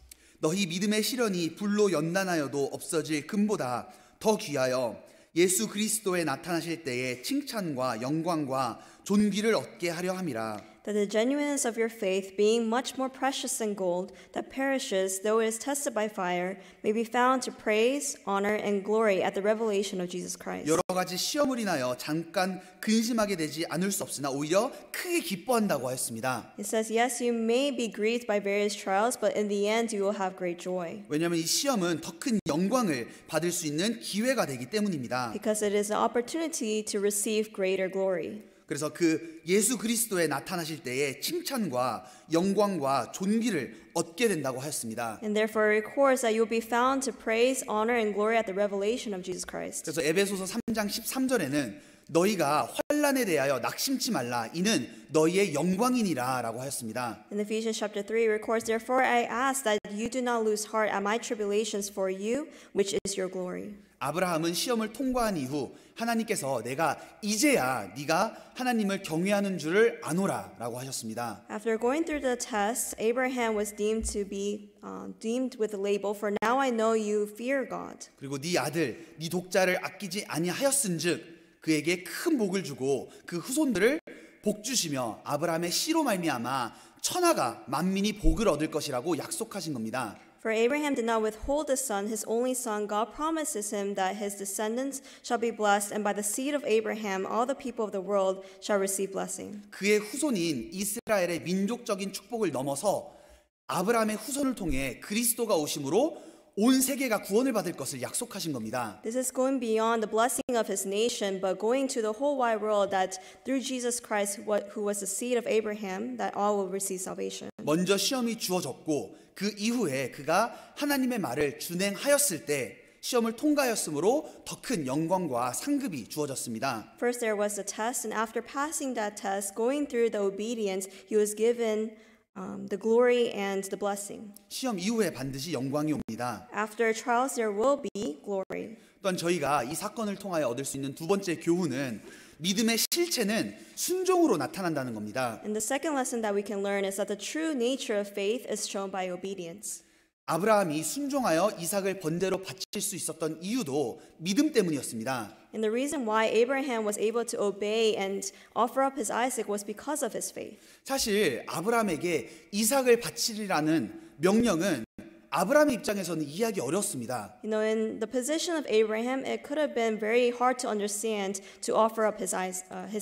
너희 믿음의 시련이 불로 연단하여도 없어질 금보다 더 귀하여 예수 그리스도에 나타나실 때에 칭찬과 영광과 존귀를 얻게 하려 함이라. That the genuineness of your faith, being much more precious than gold that perishes though it is tested by fire, may be found to praise, honor, and glory at the revelation of Jesus Christ. 여러 가지 시험을 인하여 잠깐 근심하게 되지 않을 수 없으나 오히려 크게 기뻐한다고 하였습니다. It says, yes, you may be grieved by various trials, but in the end you will have great joy. 왜냐하면 이 시험은 더 큰 영광을 받을 수 있는 기회가 되기 때문입니다. Because it is an opportunity to receive greater glory. 그래서 그 예수 그리스도에 나타나실 때에 칭찬과 영광과 존귀를 얻게 된다고 하였습니다. And therefore it records that you will be found to praise, honor, and glory at the revelation of Jesus Christ. 그래서 에베소서 3장 13절에는 너희가 환난에 대하여 낙심치 말라 이는 너희의 영광이니라 라고 하였습니다. In Ephesians chapter 3 records, therefore I ask that you do not lose heart at my tribulations for you, which is your glory. 아브라함은 시험을 통과한 이후 하나님께서 내가 이제야 네가 하나님을 경외하는 줄을 아노라 라고 하셨습니다. After going through the test, Abraham was deemed to be deemed with the label, for now I know you fear God. 그리고 네 아들, 네 독자를 아끼지 아니하였은즉 그에게 큰 복을 주고 그 후손들을 복 주시며 아브라함의 씨로 말미암아 천하가 만민이 복을 얻을 것이라고 약속하신 겁니다. For Abraham did not withhold his son, his only son. God promises him that his descendants shall be blessed, and by the seed of Abraham, all the people of the world shall receive blessing. 그의 후손인 이스라엘의 민족적인 축복을 넘어서 아브라함의 후손을 통해 그리스도가 오심으로 온 세계가 구원을 받을 것을 약속하신 겁니다. This is going beyond the blessing of his nation, but going to the whole wide world that through Jesus Christ, who was the seed of Abraham, that all will receive salvation. 먼저 시험이 주어졌고 그 이후에 그가 하나님의 말을 준행하였을 때 시험을 통과하였으므로 더 큰 영광과 상급이 주어졌습니다. First there was the test, and after passing that test, going through the obedience, he was given the glory and the blessing. 시험 이후에 반드시 영광이 옵니다. After trials, there will be glory. 또한 저희가 이 사건을 통하여 얻을 수 있는 두 번째 교훈은 믿음의 실체는 순종으로 나타난다는 겁니다. And the second lesson that we can learn is that the true nature of faith is shown by obedience. 아브라함이 순종하여 이삭을 번제로 바칠 수 있었던 이유도 믿음 때문이었습니다. And the reason why Abraham was able to obey and offer up his Isaac was because of his faith. 사실 아브라함에게 이삭을 바치리라는 명령은 아브라함의 입장에서는 이해하기 어렵습니다. You know, in the position of Abraham, it could have been very hard to understand to offer up his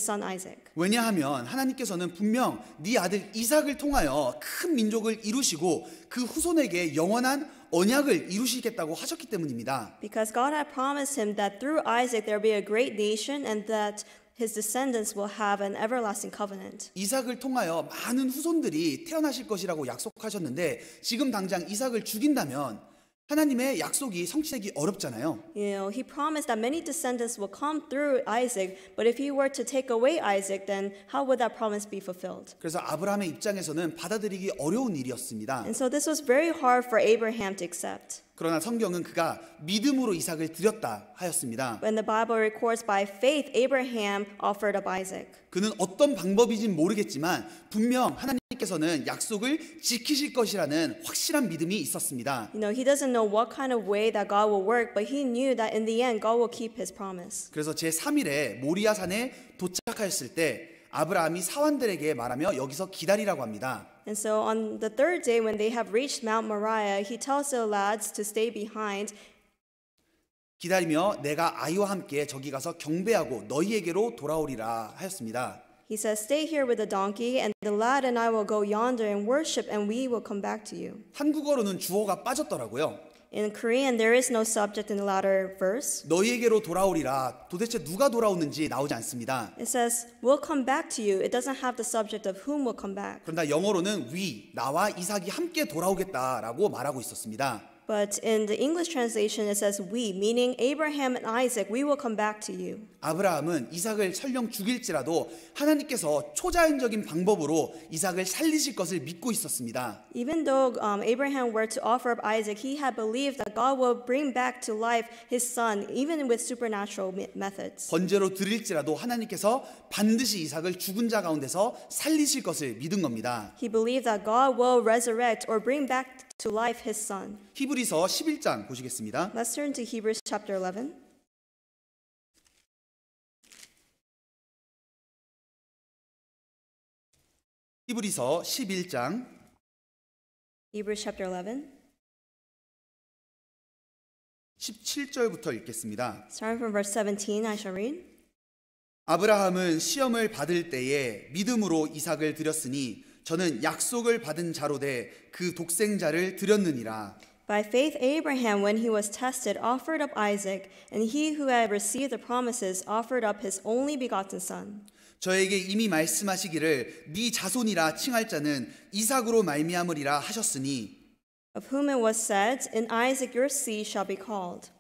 son Isaac. 왜냐하면 하나님께서는 분명 네 아들 이삭을 통하여 큰 민족을 이루시고 그 후손에게 영원한 언약을 이루시겠다고 하셨기 때문입니다. Because God had promised him that through Isaac there will be a great nation and that his descendants will have an everlasting covenant. 이삭을 통하여 많은 후손들이 태어나실 것이라고 약속하셨는데 지금 당장 이삭을 죽인다면 하나님의 약속이 성취되기 어렵잖아요. He promised that many descendants will come through Isaac, but if he were to take away Isaac, then how would that promise be fulfilled? 그래서 아브라함의 입장에서는 받아들이기 어려운 일이었습니다. And so this was very hard for Abraham to accept. 그러나 성경은 그가 믿음으로 이삭을 드렸다 하였습니다. When the Bible records by faith, Abraham offered up Isaac. 그는 어떤 방법인지는 모르겠지만 분명 하나님께서는 약속을 지키실 것이라는 확실한 믿음이 있었습니다. He doesn't know what kind of way that God will work, but he knew that in the end, God will keep his promise. 그래서 제3일에 모리아산에 도착하였을 때 아브라함이 사환들에게 말하며 여기서 기다리라고 합니다. And so on the third day, when they have reached Mount Moriah, he tells the lads to stay behind. 기다리며 내가 아이와 함께 저기 가서 경배하고 너희에게로 돌아오리라 하였습니다. He says, "Stay here with the donkey, and the lad and I will go yonder and worship, and we will come back to you." 한국어로는 주어가 빠졌더라고요. In Korean, there is no subject in the latter verse. 너희에게로 돌아오리라. 도대체 누가 돌아오는지 나오지 않습니다. It says, "We'll come back to you." It doesn't have the subject of whom will come back. 그런데 영어로는 we, 나와 이삭이 함께 돌아오겠다라고 말하고 있었습니다. But in the English translation, it says we, meaning Abraham and Isaac, we will come back to you. 아브라함은 이삭을 설령 죽일지라도 하나님께서 초자연적인 방법으로 이삭을 살리실 것을 믿고 있었습니다. Even though Abraham were to offer up Isaac, he had believed that God will bring back to life his son, even with supernatural methods. 번제로 드릴지라도 하나님께서 반드시 이삭을 죽은 자 가운데서 살리실 것을 믿은 겁니다. He believed that God will resurrect or bring back to life his son. 히브리서 11장 보시겠습니다. Let's turn to Hebrews chapter 11. 히브리서 11장 Hebrews chapter 11, 17절부터 읽겠습니다. starting from verse 17, I shall read. 아브라함은 시험을 받을 때에 믿음으로 이삭을 드렸으니 저는 약속을 받은 자로 돼 그 독생자를 드렸느니라. By faith, Abraham, when he was tested, offered up Isaac, and he who had received the promises offered up his only begotten son. 저에게 이미 말씀하시기를 네 자손이라 칭할 자는 이삭으로 말미암으리라 하셨으니 Of whom it was said, "In Isaac your seed shall be called."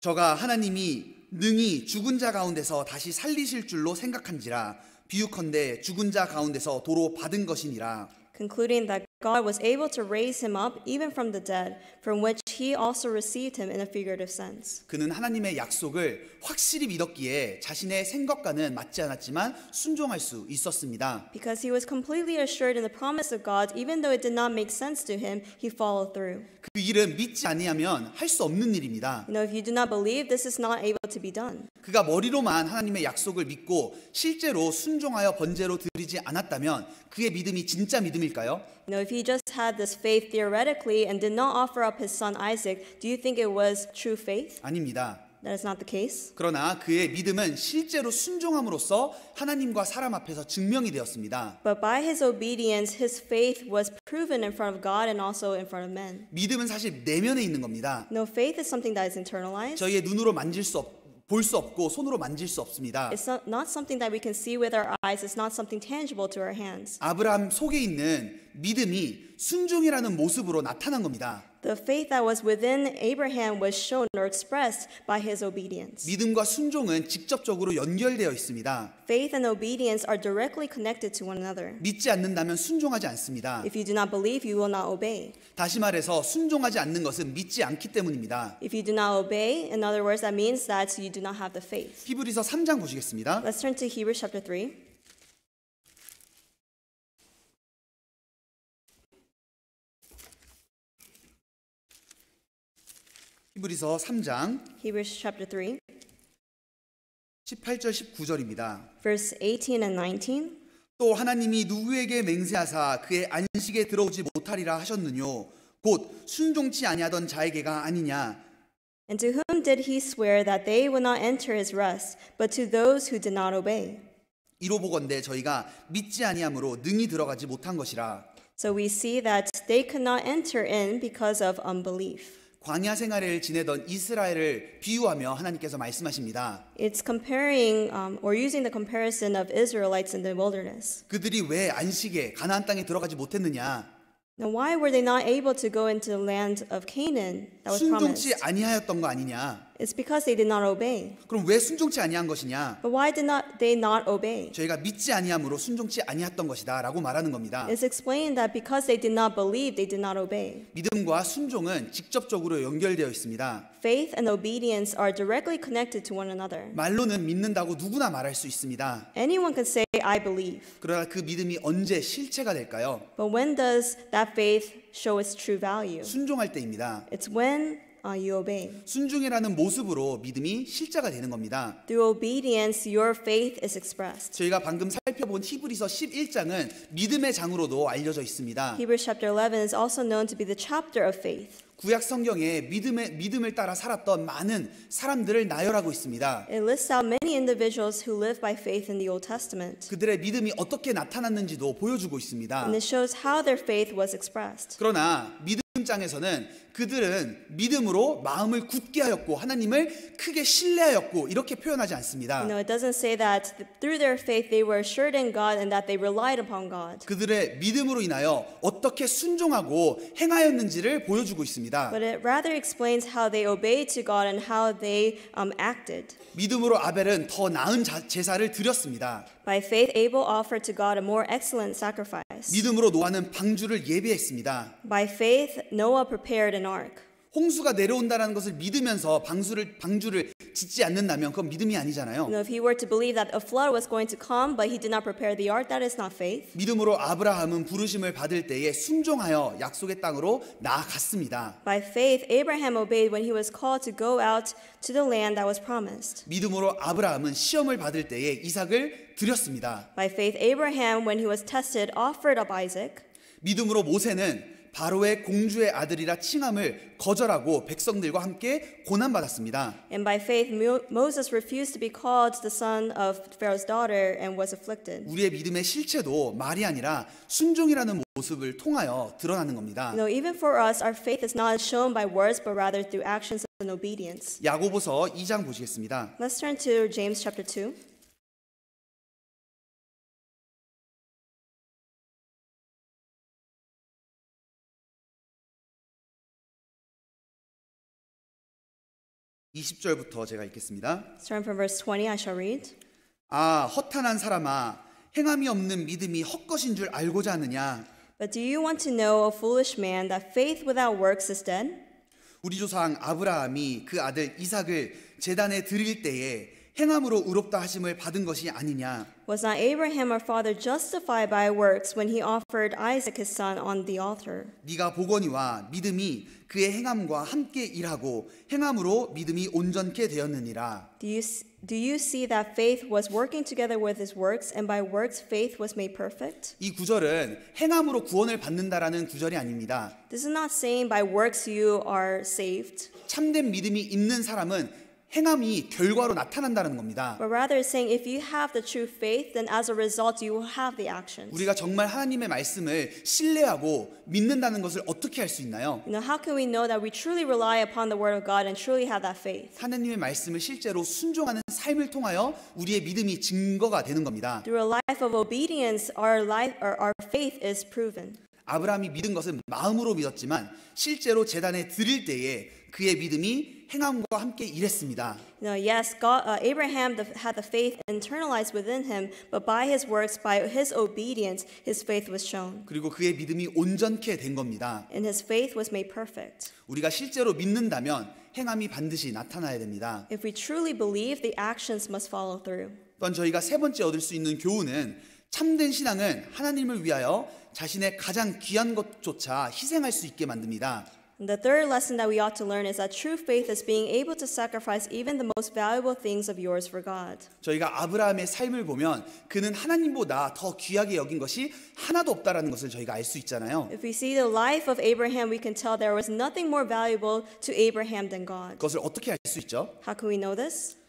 저가 하나님이 능히 죽은 자 가운데서 다시 살리실 줄로 생각한지라 비유컨대 죽은 자 가운데서 도로 받은 것이니라. Concluding that God was able to raise him up even from the dead, from which he also received him in a figurative sense. 그는 하나님의 약속을 확실히 믿었기에 자신의 생각과는 맞지 않았지만 순종할 수 있었습니다. Because he was completely assured in the promise of God, even though it did not make sense to him, he followed through. 그 일은 믿지 아니하면 할 수 없는 일입니다. If you do not believe, this is not able to be done. 그가 머리로만 하나님의 약속을 믿고 실제로 순종하여 번제로 드리지 않았다면 그의 믿음이 진짜 믿음일까요? If he just had this faith theoretically and did not offer up his son Isaac, do you think it was true faith? 아닙니다. That is not the case. 그러나 그의 믿음은 실제로 순종함으로써 하나님과 사람 앞에서 증명이 되었습니다. But by his obedience, his faith was proven in front of God and also in front of men. 믿음은 사실 내면에 있는 겁니다. No, faith is something that is internalized. 저희의 눈으로 볼 수 없고 손으로 만질 수 없습니다. It's not something that we can see with our eyes. It's not something tangible to our hands. 아브라함 속에 있는 믿음이 순종이라는 모습으로 나타난 겁니다. The faith that was within Abraham was shown or expressed by his obedience. 믿음과 순종은 직접적으로 연결되어 있습니다. Faith and obedience are directly connected to one another. 믿지 않는다면 순종하지 않습니다. If you do not believe, you will not obey. 다시 말해서 순종하지 않는 것은 믿지 않기 때문입니다. If you do not obey, in other words, that means that you do not have the faith. 히브리서 3장 보시겠습니다. Let's turn to Hebrews chapter 3. 히브리서 3장 Hebrews chapter 3, 18절 19절입니다. verse 18 and 19. 또 하나님이 누구에게 맹세하사 그의 안식에 들어오지 못하리라 하셨느뇨 곧 순종치 아니하던 자에게가 아니냐. And to whom did he swear that they would not enter his rest, but to those who did not obey? 이로 보건대 저희가 믿지 아니함으로 능히 들어가지 못한 것이라. So we see that they could not enter in because of unbelief. 광야 생활을 지내던 이스라엘을 비유하며 하나님께서 말씀하십니다. It's comparing or using the comparison of Israelites in the wilderness. 그들이 왜 안식에 가나안 땅에 들어가지 못했느냐? Now, why were they not able to go into the land of Canaan that was 순종치 promised? 아니하였던 거 아니냐? It's because they did not obey. 그럼 왜 순종치 아니한 것이냐? But why did not they not obey? 저희가 믿지 아니함으로 순종치 아니했던 것이다라고 말하는 겁니다. It's explained that because they did not believe, they did not obey. 믿음과 순종은 직접적으로 연결되어 있습니다. Faith and obedience are directly connected to one another. 말로는 믿는다고 누구나 말할 수 있습니다. Anyone can say, I believe. 그러나 그 믿음이 언제 실체가 될까요? But when does that faith show its true value? 순종할 때입니다. It's when you obey. 순종이라는 모습으로 믿음이 실제가 되는 겁니다. Through obedience, your faith is expressed. 저희가 방금 살펴본 히브리서 11장은 믿음의 장으로도 알려져 있습니다. Hebrews chapter 11 is also known to be the chapter of faith. 구약 성경에 믿음을 따라 살았던 많은 사람들을 나열하고 있습니다. It lists out many individuals who live by faith in the Old Testament. 그들의 믿음이 어떻게 나타났는지도 보여주고 있습니다. And it shows how their faith was expressed. 그러나 믿음장에서는 그들은 믿음으로 마음을 굳게 하였고 하나님을 크게 신뢰하였고 이렇게 표현하지 않습니다. It doesn't say that through their faith they were assured in God and that they relied upon God. 그들의 믿음으로 인하여 어떻게 순종하고 행하였는지를 보여주고 있습니다. But it rather explains how they obeyed to God and how they acted. 믿음으로 아벨은 더 나은 제사를 드렸습니다. By faith, Abel offered to God a more excellent sacrifice. 믿음으로 노아는 방주를 예비했습니다. By faith, Noah prepared an ark. 홍수가 내려온다는 것을 믿으면서 방주를 짓지 않는다면 그건 믿음이 아니잖아요. If he were to believe that a flood was going to come, but he did not prepare the ark, that is not faith. 믿음으로 아브라함은 부르심을 받을 때에 순종하여 약속의 땅으로 나아갔습니다. By faith, Abraham obeyed when he was called to go out to the land that was promised. 믿음으로 아브라함은 시험을 받을 때에 이삭을 드렸습니다. By faith, Abraham, when he was tested, offered up Isaac. 믿음으로 모세는 바로의 공주의 아들이라 칭함을 거절하고 백성들과 함께 고난받았습니다. And by faith, Moses refused to be called the son of Pharaoh's daughter and was afflicted. 우리의 믿음의 실체도 말이 아니라 순종이라는 모습을 통하여 드러나는 겁니다. Even for us, our faith is not shown by words, but rather through actions and obedience. 야고보서 2장 보시겠습니다. Let's turn to James chapter 2. (20절부터) 제가 읽겠습니다. Starting from verse 20, I shall read. 아, 허탄한 사람아, 행함이 없는 믿음이 헛것인 줄 알고자 하느냐? But do you want to know, O foolish man, that faith without works is dead? 우리 조상 아브라함이 그 아들 이삭을 제단에 드릴 때에 행함으로 의롭다 하심을 받은 것이 아니냐? Was not Abraham our father justified by works when he offered Isaac his son on the altar? 네가 보거니와 믿음이 그의 행함과 함께 일하고 행함으로 믿음이 온전케 되었느니라. Do you see that faith was working together with his works, and by works faith was made perfect? 이 구절은 행함으로 구원을 받는다라는 구절이 아닙니다. This is not saying by works you are saved. 참된 믿음이 있는 사람은 행함이 결과로 나타난다는 겁니다. But rather it's saying if you have the true faith, then as a result you will have the actions. 우리가 정말 하나님의 말씀을 신뢰하고 믿는다는 것을 어떻게 할 수 있나요? How can we know that we truly rely upon the word of God and truly have that faith? 하나님의 말씀을 실제로 순종하는 삶을 통하여 우리의 믿음이 증거가 되는 겁니다. Through a life of obedience, our faith is proven. 아브라함이 믿은 것은 마음으로 믿었지만 실제로 제단에 드릴 때에 그의 믿음이 행함과 함께 일했습니다. Yes, Abraham had the faith internalized within him, but by his works, by his obedience, his faith was shown. 그리고 그의 믿음이 온전케 된 겁니다. And his faith was made perfect. 우리가 실제로 믿는다면 행함이 반드시 나타나야 됩니다. If we truly believe, the actions must follow through. 또한 저희가 세 번째 얻을 수 있는 교훈은 참된 신앙은 하나님을 위하여 자신의 가장 귀한 것조차 희생할 수 있게 만듭니다. And the third lesson that we ought to learn is that true faith is being able to sacrifice even the most valuable things of yours for God. 저희가 아브라함의 삶을 보면 그는 하나님보다 더 귀하게 여긴 것이 하나도 없다라는 것을 저희가 알 수 있잖아요. If we see the life of Abraham, we can tell there was nothing more valuable to Abraham than God. 그것을 어떻게 알 수 있죠? How can we know this?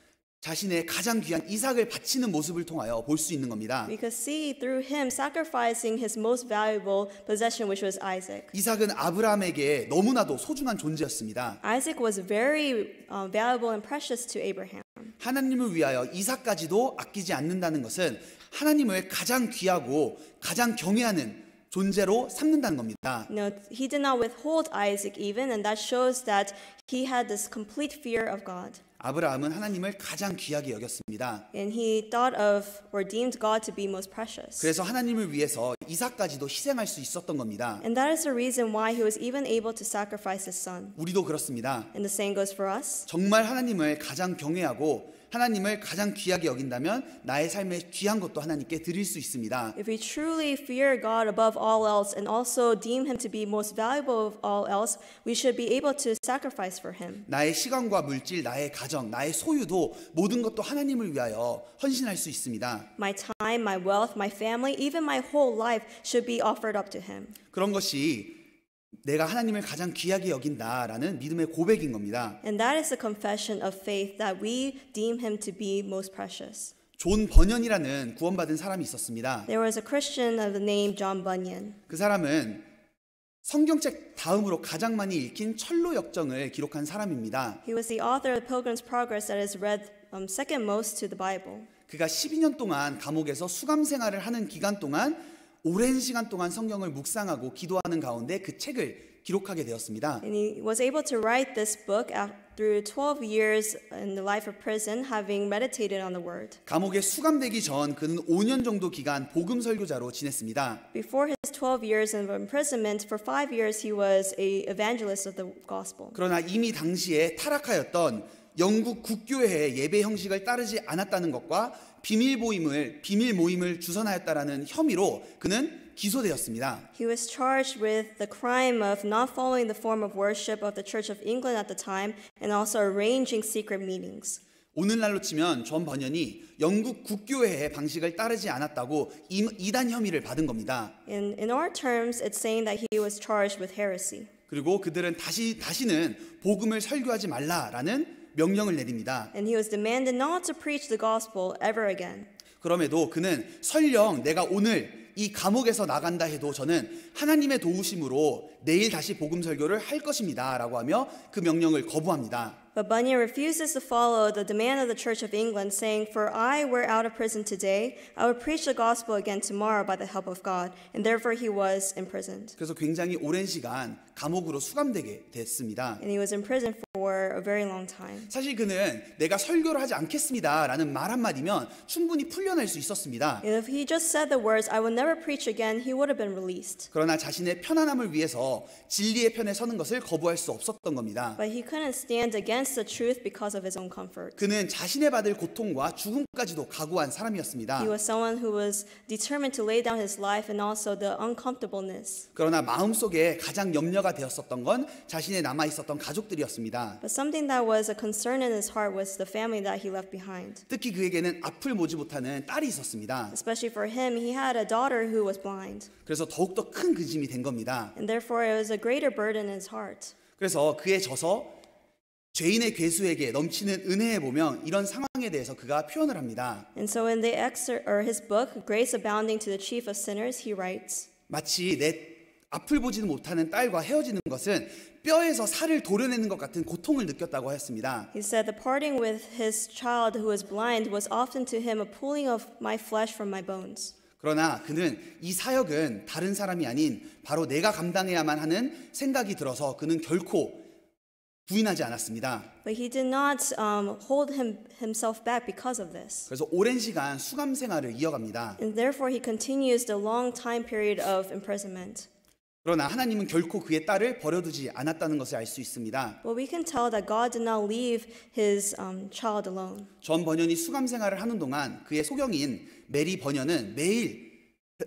자신의 가장 귀한 이삭을 바치는 모습을 통하여 볼 수 있는 겁니다. We could see through him sacrificing his most valuable possession, which was Isaac. 이삭은 아브라함에게 너무나도 소중한 존재였습니다. Isaac was very valuable and precious to Abraham. 하나님을 위하여 이삭까지도 아끼지 않는다는 것은 하나님을 가장 귀하고 가장 경외하는 존재로 삼는다는 겁니다. No, he did not withhold Isaac even, and that shows that he had this complete fear of God. 아브라함은 하나님을 가장 귀하게 여겼습니다. And he thought of or deemed God to be most precious. 그래서 하나님을 위해서 이삭까지도 희생할 수 있었던 겁니다. And that is the reason why he was even able to sacrifice his son. 우리도 그렇습니다. And the same goes for us. 정말 하나님을 가장 경외하고 하나님을 가장 귀하게 여긴다면 나의 삶에 귀한 것도 하나님께 드릴 수 있습니다. If we truly fear God above all else and also deem him to be most valuable of all else, we should be able to sacrifice for him. 나의 시간과 물질, 나의 가정, 나의 소유도 모든 것도 하나님을 위하여 헌신할 수 있습니다. My time, my wealth, my family, even my whole life should be offered up to him. 그런 것이 내가 하나님을 가장 귀하게 여긴다라는 믿음의 고백인 겁니다. And that is a confession of faith that we deem him to be most precious. 존 버년이라는 구원받은 사람이 있었습니다. There was a Christian of the name John Bunyan. 그 사람은 성경책 다음으로 가장 많이 읽힌 철로 역정을 기록한 사람입니다. He was the author of Pilgrim's Progress that is read second most to the Bible. 그가 12년 동안 감옥에서 수감 생활을 하는 기간 동안 오랜 시간 동안 성경을 묵상하고 기도하는 가운데 그 책을 기록하게 되었습니다. And he was able to write this book through 12 years in the life of prison, having meditated on the word. 감옥에 수감되기 전 그는 5년 정도 기간 복음 설교자로 지냈습니다. Before his 12 years of imprisonment, for 5 years he was an evangelist of the gospel. 그러나 이미 당시에 타락하였던 영국 국교회의 예배 형식을 따르지 않았다는 것과 비밀 모임을 주선하였다라는 혐의로 그는 기소되었습니다. He was charged with the crime of not following the form of worship of the Church of England at the time and also arranging secret meetings. 오늘날로 치면 존 버년이 영국 국교회의 방식을 따르지 않았다고 이단 혐의를 받은 겁니다. In our terms, it's saying that he was charged with heresy. 그리고 그들은 다시는 복음을 설교하지 말라라는 명령을 내립니다. And he was demanded not to preach the gospel ever again. 그럼에도 그는 설령 내가 오늘 이 감옥에서 나간다 해도 저는 하나님의 도우심으로 내일 다시 복음 설교를 할 것입니다 라고 하며 그 명령을 거부합니다. But Bunyan refuses to follow the demand of the Church of England, saying, "For I were out of prison today, I will preach the gospel again tomorrow by the help of God." And therefore he was imprisoned. 그래서 굉장히 오랜 시간 감옥으로 수감되게 됐습니다. And he was in prison for a very long time. 사실 그는 내가 설교를 하지 않겠습니다라는 말 한마디면 충분히 풀려날 수 있었습니다. And if he just said the words, "I will never preach again," he would have been released. 그러나 자신의 편안함을 위해서 진리의 편에 서는 것을 거부할 수 없었던 겁니다. But he couldn't stand against the truth because of his own comfort. 그는 자신의 받을 고통과 죽음까지도 각오한 사람이었습니다. He was someone who was determined to lay down his life and also the uncomfortableness. 그러나 마음속에 가장 염려가 되었었던 건 자신의 남아 있었던 가족들이었습니다. But something that was a concern in his heart was the family that he left behind. 특히 그에게는 앞을 보지 못하는 딸이 있었습니다. Especially for him, he had a daughter who was blind. 그래서 더욱더 큰 근심이 된 겁니다. And therefore it was a greater burden in his heart. 그래서 그의 저서 죄인의 괴수에게 넘치는 은혜에 보면 이런 상황에 대해서 그가 표현을 합니다. And so in the excerpt or his book, Grace Abounding to the Chief of Sinners, he writes, 마치 내 앞을 보지는 못하는 딸과 헤어지는 것은 뼈에서 살을 도려내는 것 같은 고통을 느꼈다고 하였습니다. he said, "The parting with his child who was blind was often to him a pulling of my flesh from my bones." 그러나 그는 이 사역은 다른 사람이 아닌 바로 내가 감당해야만 하는 생각이 들어서 그는 결코 부인하지 않았습니다. But he did not hold himself back because of this. 그래서 오랜 시간 수감 생활을 이어갑니다. And therefore he continues the long time period of imprisonment. 그러나 하나님은 결코 그의 딸을 버려두지 않았다는 것을 알 수 있습니다. But we can tell that God did not leave his child alone. 존 버년이 수감 생활을 하는 동안 그의 소경인 메리 버년은 매일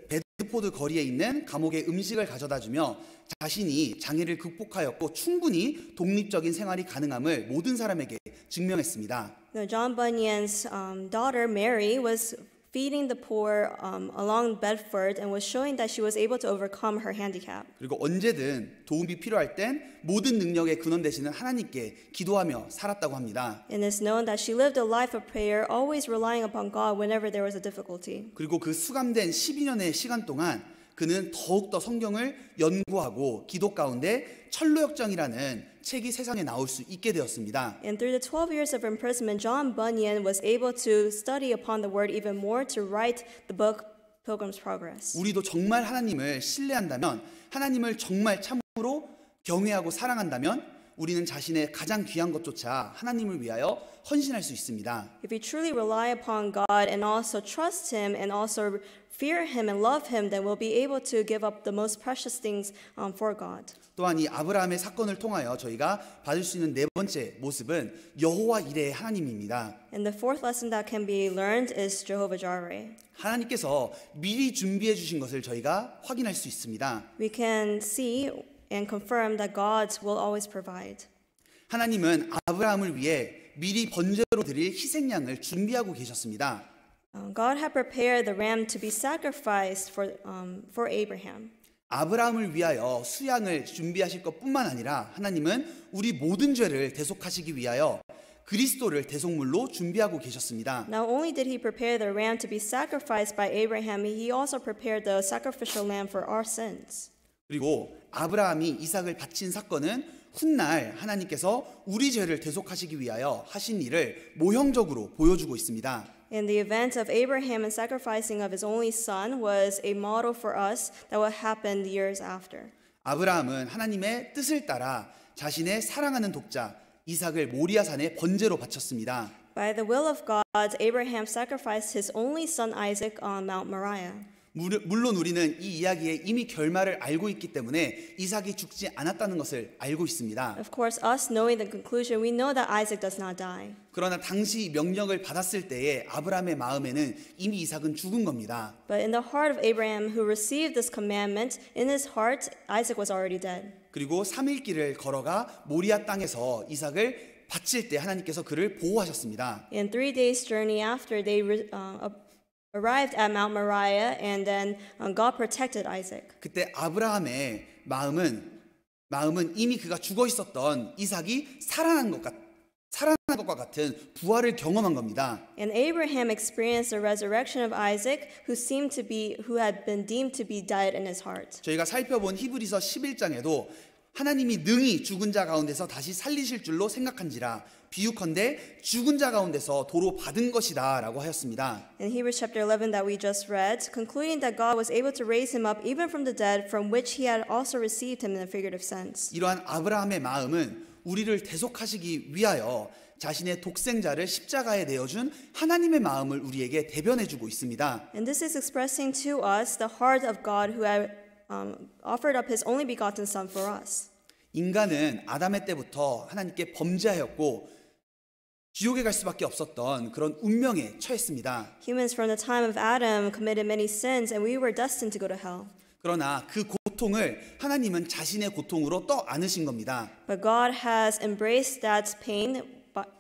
베드포드 거리에 있는 감옥에 음식을 가져다주며 자신이 장애를 극복하였고 충분히 독립적인 생활이 가능함을 모든 사람에게 증명했습니다. John Bunyan's daughter Mary was feeding the poor along Bedford and was showing that she was able to overcome her handicap. 그리고 언제든 도움이 필요할 땐 모든 능력의 근원 되시는 하나님께 기도하며 살았다고 합니다. And it's known that she lived a life of prayer, always relying upon God whenever there was a difficulty. 그리고 그 수감된 12년의 시간 동안 그는 더욱더 성경을 연구하고 기도 가운데 철로역정이라는 책이 세상에 나올 수 있게 되었습니다. And through the 12 years of imprisonment, John Bunyan was able to study upon the word even more to write the book Pilgrim's Progress. 우리도 정말 하나님을 신뢰한다면, 하나님을 정말 참으로 경외하고 사랑한다면 우리는 자신의 가장 귀한 것조차 하나님을 위하여 헌신할 수 있습니다. If we truly rely upon God and also trust Him and also fear Him and love Him, then we'll be able to give up the most precious things for God. 또한 이 아브라함의 사건을 통하여 저희가 받을 수 있는 네 번째 모습은 여호와 이레의 하나님입니다. And the fourth lesson that can be learned is Jehovah Jireh. 하나님께서 미리 준비해 주신 것을 저희가 확인할 수 있습니다. We can see and confirm that God will always provide. 하나님은 아브라함을 위해 미리 번제로 드릴 희생양을 준비하고 계셨습니다. God had prepared the ram to be sacrificed for Abraham. 아브라함을 위하여 수양을 준비하실 것뿐만 아니라 하나님은 우리 모든 죄를 대속하시기 위하여 그리스도를 대속물로 준비하고 계셨습니다. Not only did He prepare the ram to be sacrificed by Abraham, He also prepared the sacrificial lamb for our sins. 그리고 아브라함이 이삭을 바친 사건은 훗날 하나님께서 우리 죄를 대속하시기 위하여 하신 일을 모형적으로 보여주고 있습니다. And the event of Abraham and sacrificing of his only son was a model for us that will happen years after. 아브라함은 하나님의 뜻을 따라 자신의 사랑하는 독자 이삭을 모리아산에 번제로 바쳤습니다. By the will of God, Abraham sacrificed his only son Isaac on Mount Moriah. 물론 우리는 이 이야기의 이미 결말을 알고 있기 때문에 이삭이 죽지 않았다는 것을 알고 있습니다. Of course, us knowing the conclusion, we know that Isaac does not die. 그러나 당시 명령을 받았을 때에 아브라함의 마음에는 이미 이삭은 죽은 겁니다. But in the heart of Abraham who received this commandment, in his heart, Isaac was already dead. 그리고 3일 길을 걸어가 모리아 땅에서 이삭을 바칠 때 하나님께서 그를 보호하셨습니다. In 3 days' journey after, they arrived at Mount Moriah, and then God protected Isaac. 그때 아브라함의 마음은 이미 그가 죽어 있었던 이삭이 살아난 것과 같은 부활을 경험한 겁니다. And Abraham experienced the resurrection of Isaac, who had been deemed to be dead in his heart. 저희가 살펴본 히브리서 11장에도 하나님이 능히 죽은 자 가운데서 다시 살리실 줄로 생각한지라 비유컨대 죽은 자 가운데서 도로 받은 것이다 라고 하였습니다. In Hebrews chapter 11 that we just read, concluding that God was able to raise him up even from the dead, from which he had also received him in a figurative sense. 이러한 아브라함의 마음은 우리를 대속하시기 위하여 자신의 독생자를 십자가에 내어준 하나님의 마음을 우리에게 대변해주고 있습니다. And this is expressing to us the heart of God who had offered up his only begotten son for us. 인간은 아담의 때부터 하나님께 범죄하였고 지옥에 갈 수밖에 없었던 그런 운명에 처했습니다. Humans from the time of Adam committed many sins and we were destined to go to hell. 그러나 그 고통을 하나님은 자신의 고통으로 떠 안으신 겁니다. But God has embraced that pain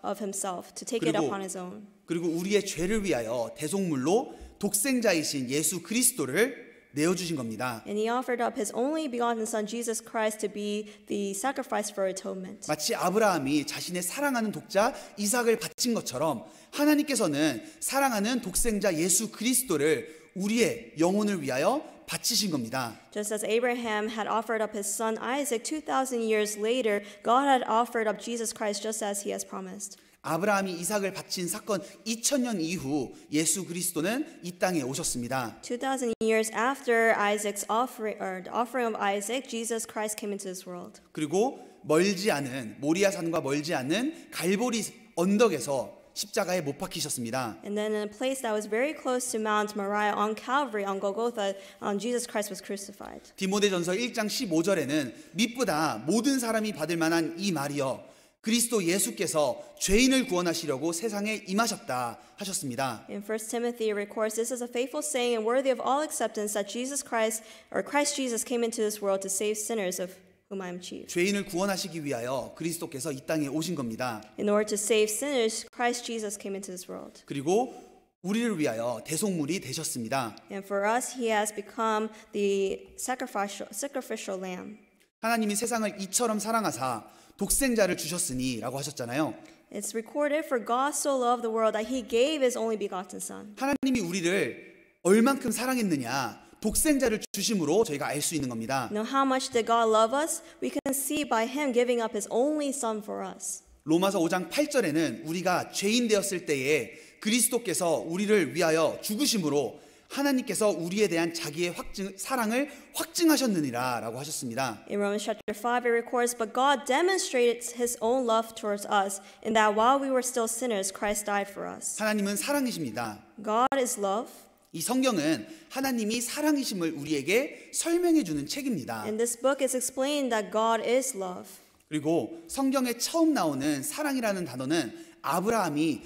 of himself to take it upon his own. 그리고 우리의 죄를 위하여 대속물로 독생자이신 예수 그리스도를 내어주신 겁니다. And he offered up his only begotten son Jesus Christ to be the sacrifice for atonement. 마치 아브라함이 자신의 사랑하는 독자 이삭을 바친 것처럼 하나님께서는 사랑하는 독생자 예수 그리스도를 우리의 영혼을 위하여 바치신 겁니다. Just as Abraham had offered up his son Isaac 2,000 years later, God had offered up Jesus Christ just as he has promised. 아브라함이 이삭을 바친 사건 2000년 이후 예수 그리스도는 이 땅에 오셨습니다. 2,000 years after Isaac's offering, or the offering of Isaac, Jesus Christ came into this world. 그리고 모리아산과 멀지 않은 갈보리 언덕에서 십자가에 못 박히셨습니다. And then in a place that was very close to Mount Moriah on Calvary, on Golgotha, Jesus Christ was crucified. 디모데전서 1장 15절에는 미쁘다 모든 사람이 받을 만한 이 말이여 그리스도 예수께서 죄인을 구원하시려고 세상에 임하셨다 하셨습니다. In 1 Timothy it records, this is a faithful saying and worthy of all acceptance that Christ Jesus came into this world to save sinners of whom I am chief. 죄인을 구원하시기 위하여 그리스도께서 이 땅에 오신 겁니다. In order to save sinners, Christ Jesus came into this world. 그리고 우리를 위하여 대속물이 되셨습니다. And for us, he has become the sacrificial lamb. 하나님이 세상을 이처럼 사랑하사 독생자를 주셨으니 라고 하셨잖아요. It's recorded, for God so loved the world that he gave his only begotten son. 하나님이 우리를 얼만큼 사랑했느냐 독생자를 주심으로 저희가 알 수 있는 겁니다. Now how much did God love us? We can see by him giving up his only son for us. 로마서 5장 8절에는 우리가 죄인 되었을 때에 그리스도께서 우리를 위하여 죽으심으로 하나님께서 우리에 대한 자기의 사랑을 확증하셨느니라라고 하셨습니다. In Romans chapter 5 it records, but God demonstrated his own love towards us in that while we were still sinners, Christ died for us. 하나님은 사랑이십니다. God is love. 이 성경은 하나님이 사랑이심을 우리에게 설명해 주는 책입니다. In this book is explained that God is love. 그리고 성경에 처음 나오는 사랑이라는 단어는 아브라함이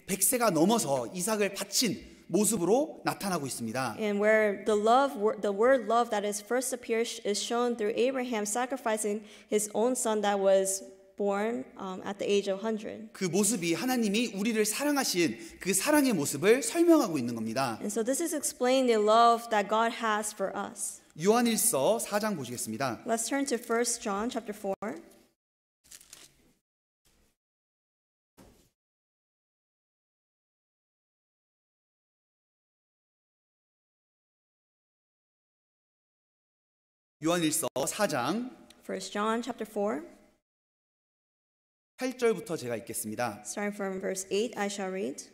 100세가 넘어서 이삭을 바친 모습으로 나타나고 있습니다. And where the word love that is first appears is shown through Abraham sacrificing his own son that was born at the age of 100. 그 모습이 하나님이 우리를 사랑하신 그 사랑의 모습을 설명하고 있는 겁니다. And so this is explaining the love that God has for us. 요한일서 4장 보시겠습니다. Let's turn to 1 John chapter 4. 요한일서 4장 1 John chapter 4, 8절부터 제가 읽겠습니다. starting from verse 8, I shall read.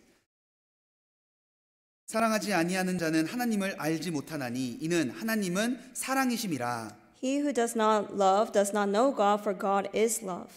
사랑하지 아니하는 자는 하나님을 알지 못하나니 이는 하나님은 사랑이심이라. He who does not love does not know God, for God is love.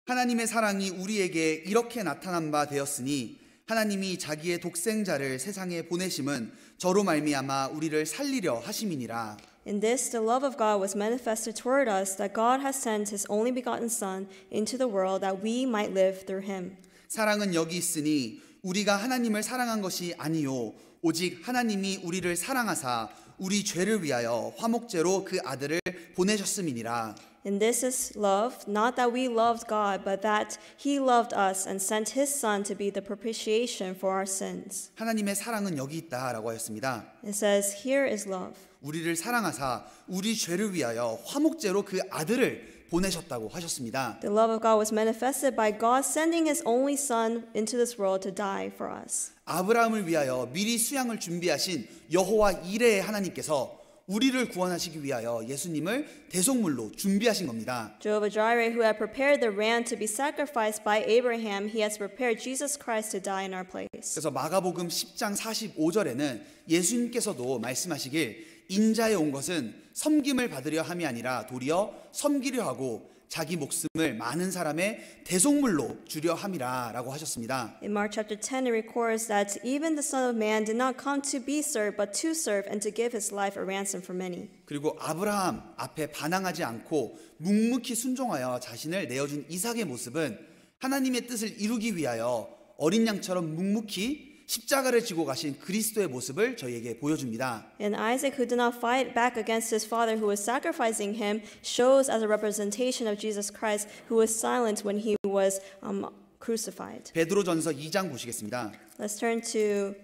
하나님의 사랑이 우리에게 이렇게 나타난 바 되었으니 하나님이 자기의 독생자를 세상에 보내심은 저로 말미암아 우리를 살리려 하심이니라. In this, the love of God was manifested toward us, that God has sent his only begotten Son into the world that we might live through him. 사랑은 여기 있으니 우리가 하나님을 사랑한 것이 아니요 오직 하나님이 우리를 사랑하사 우리 죄를 위하여 화목제로 그 아들을 보내셨음이니라. And this is love, not that we loved God, but that he loved us and sent his Son to be the propitiation for our sins. 하나님의 사랑은 여기 있다라고 하였습니다. It says, here is love. 우리를 사랑하사 우리 죄를 위하여 화목제로 그 아들을 보내셨다고 하셨습니다. The love of God was manifested by God sending his only Son into this world to die for us. 아브라함을 위하여 미리 수양을 준비하신 여호와 이레의 하나님께서 우리를 구원하시기 위하여 예수님을 대속물로 준비하신 겁니다. Jehovah Jireh, who had prepared the ram to be sacrificed by Abraham, he has prepared Jesus Christ to die in our place. 그래서 마가복음 10장 45절에는 예수님께서도 말씀하시길 인자에 온 것은 섬김을 받으려 함이 아니라 도리어 섬기려 하고 자기 목숨을 많은 사람의 대속물로 주려 함이라라고 하셨습니다. In Mark chapter 10 it records that even the Son of Man did not come to be served but to serve and to give his life a ransom for many. 그리고 아브라함 앞에 반항하지 않고 묵묵히 순종하여 자신을 내어준 이삭의 모습은 하나님의 뜻을 이루기 위하여 어린 양처럼 묵묵히 십자가를 지고 가신 그리스도의 모습을 저희에게 보여줍니다. And Isaac, who did not fight back against his father who was sacrificing him, shows as a representation of Jesus Christ, who was silent when he was crucified. 베드로전서 2장 보시겠습니다. Let's turn to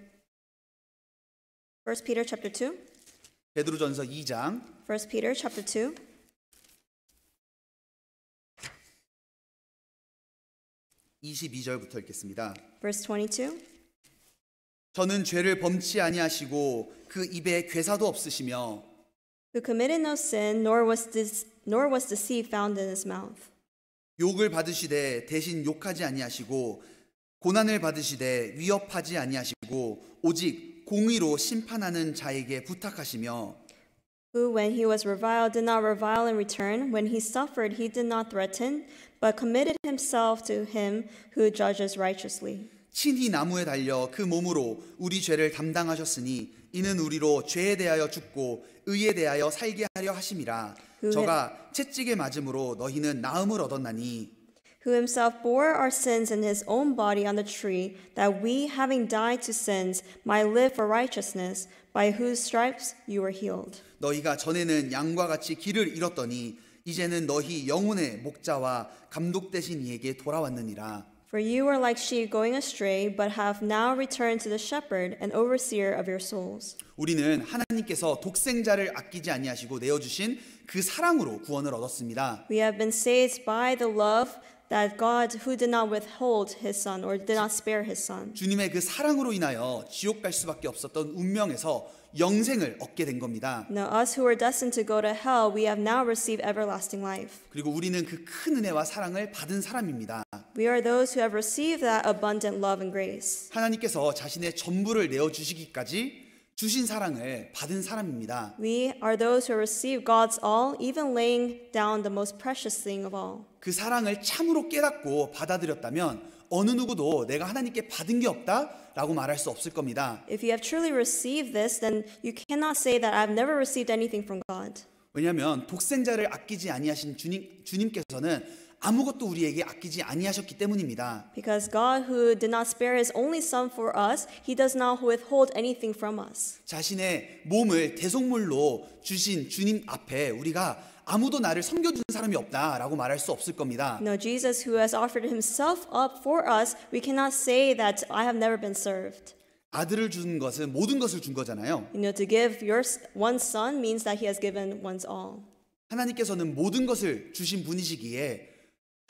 1 Peter chapter 2. 베드로전서 2장 1 Peter chapter 2. 22절부터 읽겠습니다. Verse 22. 저는 죄를 범치 아니하시고 그 입에 괴사도 없으시며 Who committed no sin, nor was deceit found in his mouth. 욕을 받으시되 대신 욕하지 아니하시고 고난을 받으시되 위협하지 아니하시고 오직 공의로 심판하는 자에게 부탁하시며 Who, when he was reviled, did not revile in return. When he suffered, he did not threaten, but committed himself to him who judges righteously. 친히 나무에 달려 그 몸으로 우리 죄를 담당하셨으니 이는 우리로 죄에 대하여 죽고 의에 대하여 살게 하려 하심이라. 저가 채찍에 맞음으로 너희는 나음을 얻었나니 Who himself bore our sins in his own body on the tree, that we, having died to sins, might live for righteousness, by whose stripes you were healed. 너희가 전에는 양과 같이 길을 잃었더니 이제는 너희 영혼의 목자와 감독 되신 이에게 돌아왔느니라. For you were like sheep going astray, but have now returned to the shepherd and overseer of your souls. 우리는 하나님께서 독생자를 아끼지 아니하시고 내어주신 그 사랑으로 구원을 얻었습니다. We have been saved by the love that God, who did not withhold his son or did not spare his son. 주님의 그 사랑으로 인하여 지옥 갈 수밖에 없었던 운명에서 영생을 얻게 된 겁니다. Now us who were destined to go to hell, we have now received everlasting life. 그리고 우리는 그 큰 은혜와 사랑을 받은 사람입니다. We are those who have received that abundant love and grace. 하나님께서 자신의 전부를 내어주시기까지 주신 사랑을 받은 사람입니다. We are those who receive God's all, even laying down the most precious thing of all. 그 사랑을 참으로 깨닫고 받아들였다면 어느 누구도 내가 하나님께 받은 게 없다라고 말할 수 없을 겁니다. If you have truly received this, then you cannot say that I've never received anything from God. 왜냐하면 독생자를 아끼지 아니하신 주님께서는 아무것도 우리에게 아끼지 아니하셨기 때문입니다. Because God, who did not spare His only Son for us, He does not withhold anything from us. 자신의 몸을 대속물로 주신 주님 앞에 우리가 아무도 나를 섬겨준 사람이 없다라고 말할 수 없을 겁니다. No, Jesus, who has offered Himself up for us, we cannot say that I have never been served. 아들을 준 것은 모든 것을 준 거잖아요. To give your one son means that He has given one's all. 하나님께서는 모든 것을 주신 분이시기에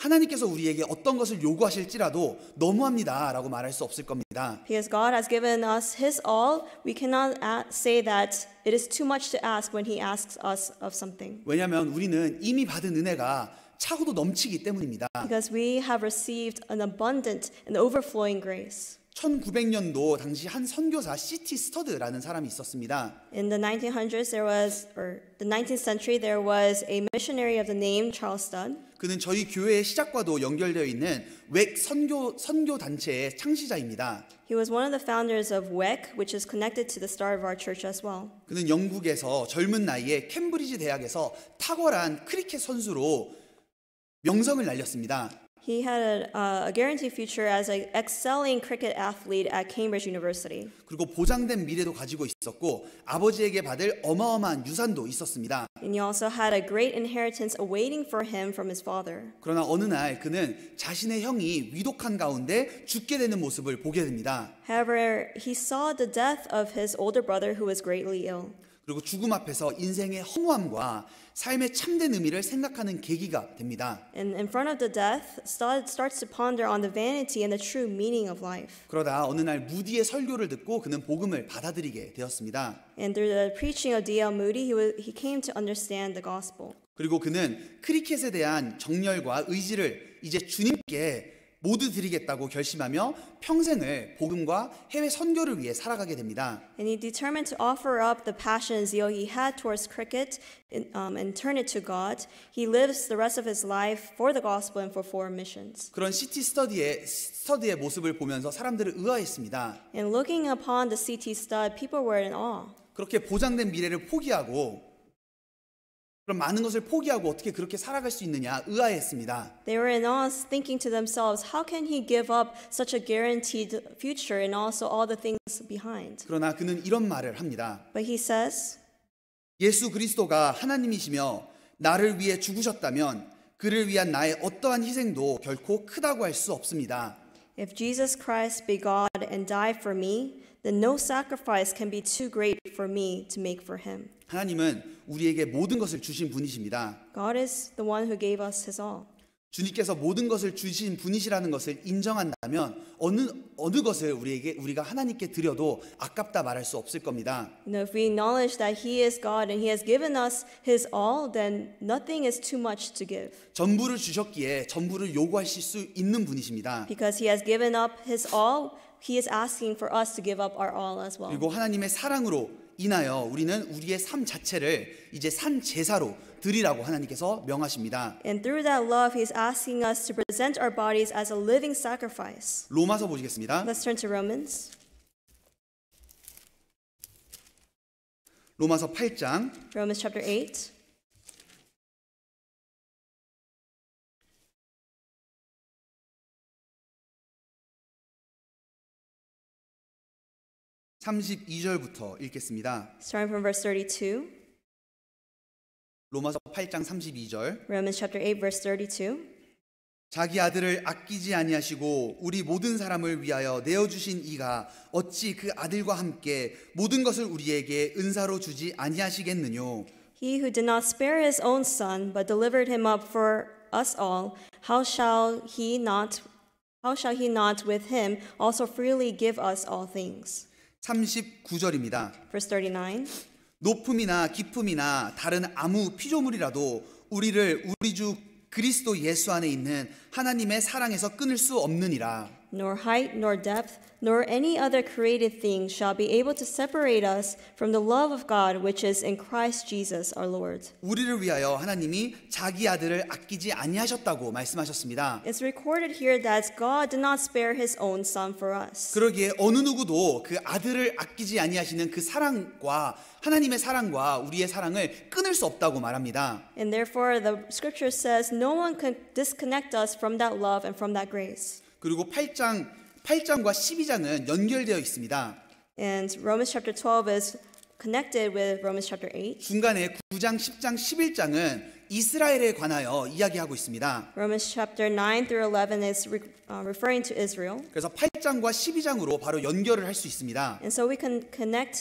하나님께서 우리에게 어떤 것을 요구하실지라도 너무합니다라고 말할 수 없을 겁니다. Because God has given us His all, we cannot say that it is too much to ask when He asks us of something. 왜냐하면 우리는 이미 받은 은혜가 차고도 넘치기 때문입니다. Because we have received an abundant and overflowing grace. 1900년도 당시 한 선교사 C.T. 스터드라는 사람이 있었습니다. In the 1900s, the 19th century, there was a missionary of the name Charles Studd. 그는 저희 교회의 시작과도 연결되어 있는 웩 선교 단체의 창시자입니다. He was one of the founders of WEC, which is connected to the start of our church as well. 그는 영국에서 젊은 나이에 캠브리지 대학에서 탁월한 크리켓 선수로 명성을 날렸습니다. He had a guaranteed future as an excelling cricket athlete at Cambridge University. 그리고 보장된 미래도 가지고 있었고 아버지에게 받을 어마어마한 유산도 있었습니다. And he also had a great inheritance awaiting for him from his father. 그러나 어느 날 그는 자신의 형이 위독한 가운데 죽게 되는 모습을 보게 됩니다. However, he saw the death of his older brother who was greatly ill. 그리고 죽음 앞에서 인생의 허무함과 삶의 참된 의미를 생각하는 계기가 됩니다. And in front of the death, Studd starts to ponder on the vanity and the true meaning of life. 그러다 어느 날 무디의 설교를 듣고 그는 복음을 받아들이게 되었습니다. And through the preaching of D.L. Moody, he came to understand the gospel. 그리고 그는 크리켓에 대한 정열과 의지를 이제 주님께 모두 드리겠다고 결심하며 평생을 복음과 해외 선교를 위해 살아가게 됩니다. And he determined to offer up the passion and zeal he had towards cricket and turn it to God. He lives the rest of his life for the gospel and for foreign missions. 그런 CT 스터디의 모습을 보면서 사람들을 의아했습니다. And looking upon the C.T. Studd, people were in awe. 그렇게 보장된 미래를 포기하고 그럼 많은 것을 포기하고 어떻게 그렇게 살아갈 수 있느냐 의아했습니다. They were in awe, thinking to themselves, how can he give up such a guaranteed future and also all the things behind? 그러나 그는 이런 말을 합니다. But he says, 예수 그리스도가 하나님이시며 나를 위해 죽으셨다면 그를 위한 나의 어떠한 희생도 결코 크다고 할 수 없습니다. If Jesus Christ be God and died for me, then no sacrifice can be too great for me to make for him. 하나님은 우리에게 모든 것을 주신 분이십니다. God is the one who gave us his all. 주님께서 모든 것을 주신 분이시라는 것을 인정한다면 어느 것을 우리가 하나님께 드려도 아깝다 말할 수 없을 겁니다. If we acknowledge that he is God and he has given us his all, then nothing is too much to give. 전부를 주셨기에 전부를 요구하실 수 있는 분이십니다. Because he has given up his all, he is asking for us to give up our all as well. 그리고 하나님의 사랑으로 인하여 우리는 우리의 삶 자체를 이제 산 제사로 드리라고 하나님께서 명하십니다. And through that love, He's asking us to present our bodies as a living sacrifice. 로마서 보시겠습니다. Let's turn to Romans. 로마서 8장 Romans chapter 8. (32절부터) 읽겠습니다. Starting from verse 32. 로마서 8장 32절. Romans chapter 8, verse 32. 자기 아들을 아끼지 아니하시고 우리 모든 사람을 위하여 내어주신 이가 어찌 그 아들과 함께 모든 것을 우리에게 은사로 주지 아니하시겠느뇨. He who did not spare his own son, but delivered him up for us all, how shall he not with him also freely give us all things? 39절입니다. Verse 39. 높음이나 깊음이나 다른 아무 피조물이라도 우리를 우리 주 그리스도 예수 안에 있는 하나님의 사랑에서 끊을 수 없느니라. nor height, nor depth, nor any other created thing shall be able to separate us from the love of God which is in Christ Jesus our Lord. 우리를 위하여 하나님이 자기 아들을 아끼지 아니하셨다고 말씀하셨습니다. It's recorded here that God did not spare his own son for us. 그러기에 어느 누구도 그 아들을 아끼지 아니하시는 그 사랑과 하나님의 사랑과 우리의 사랑을 끊을 수 없다고 말합니다. And therefore the scripture says no one can disconnect us from that love and from that grace. 그리고 8장과 12장은 연결되어 있습니다. And Romans chapter 12 is connected with Romans chapter 8. 중간에 9장, 10장, 11장은 이스라엘에 관하여 이야기하고 있습니다. Romans chapter 9 through 11 is referring to Israel. 그래서 8장과 12장으로 바로 연결을 할 수 있습니다. And so we can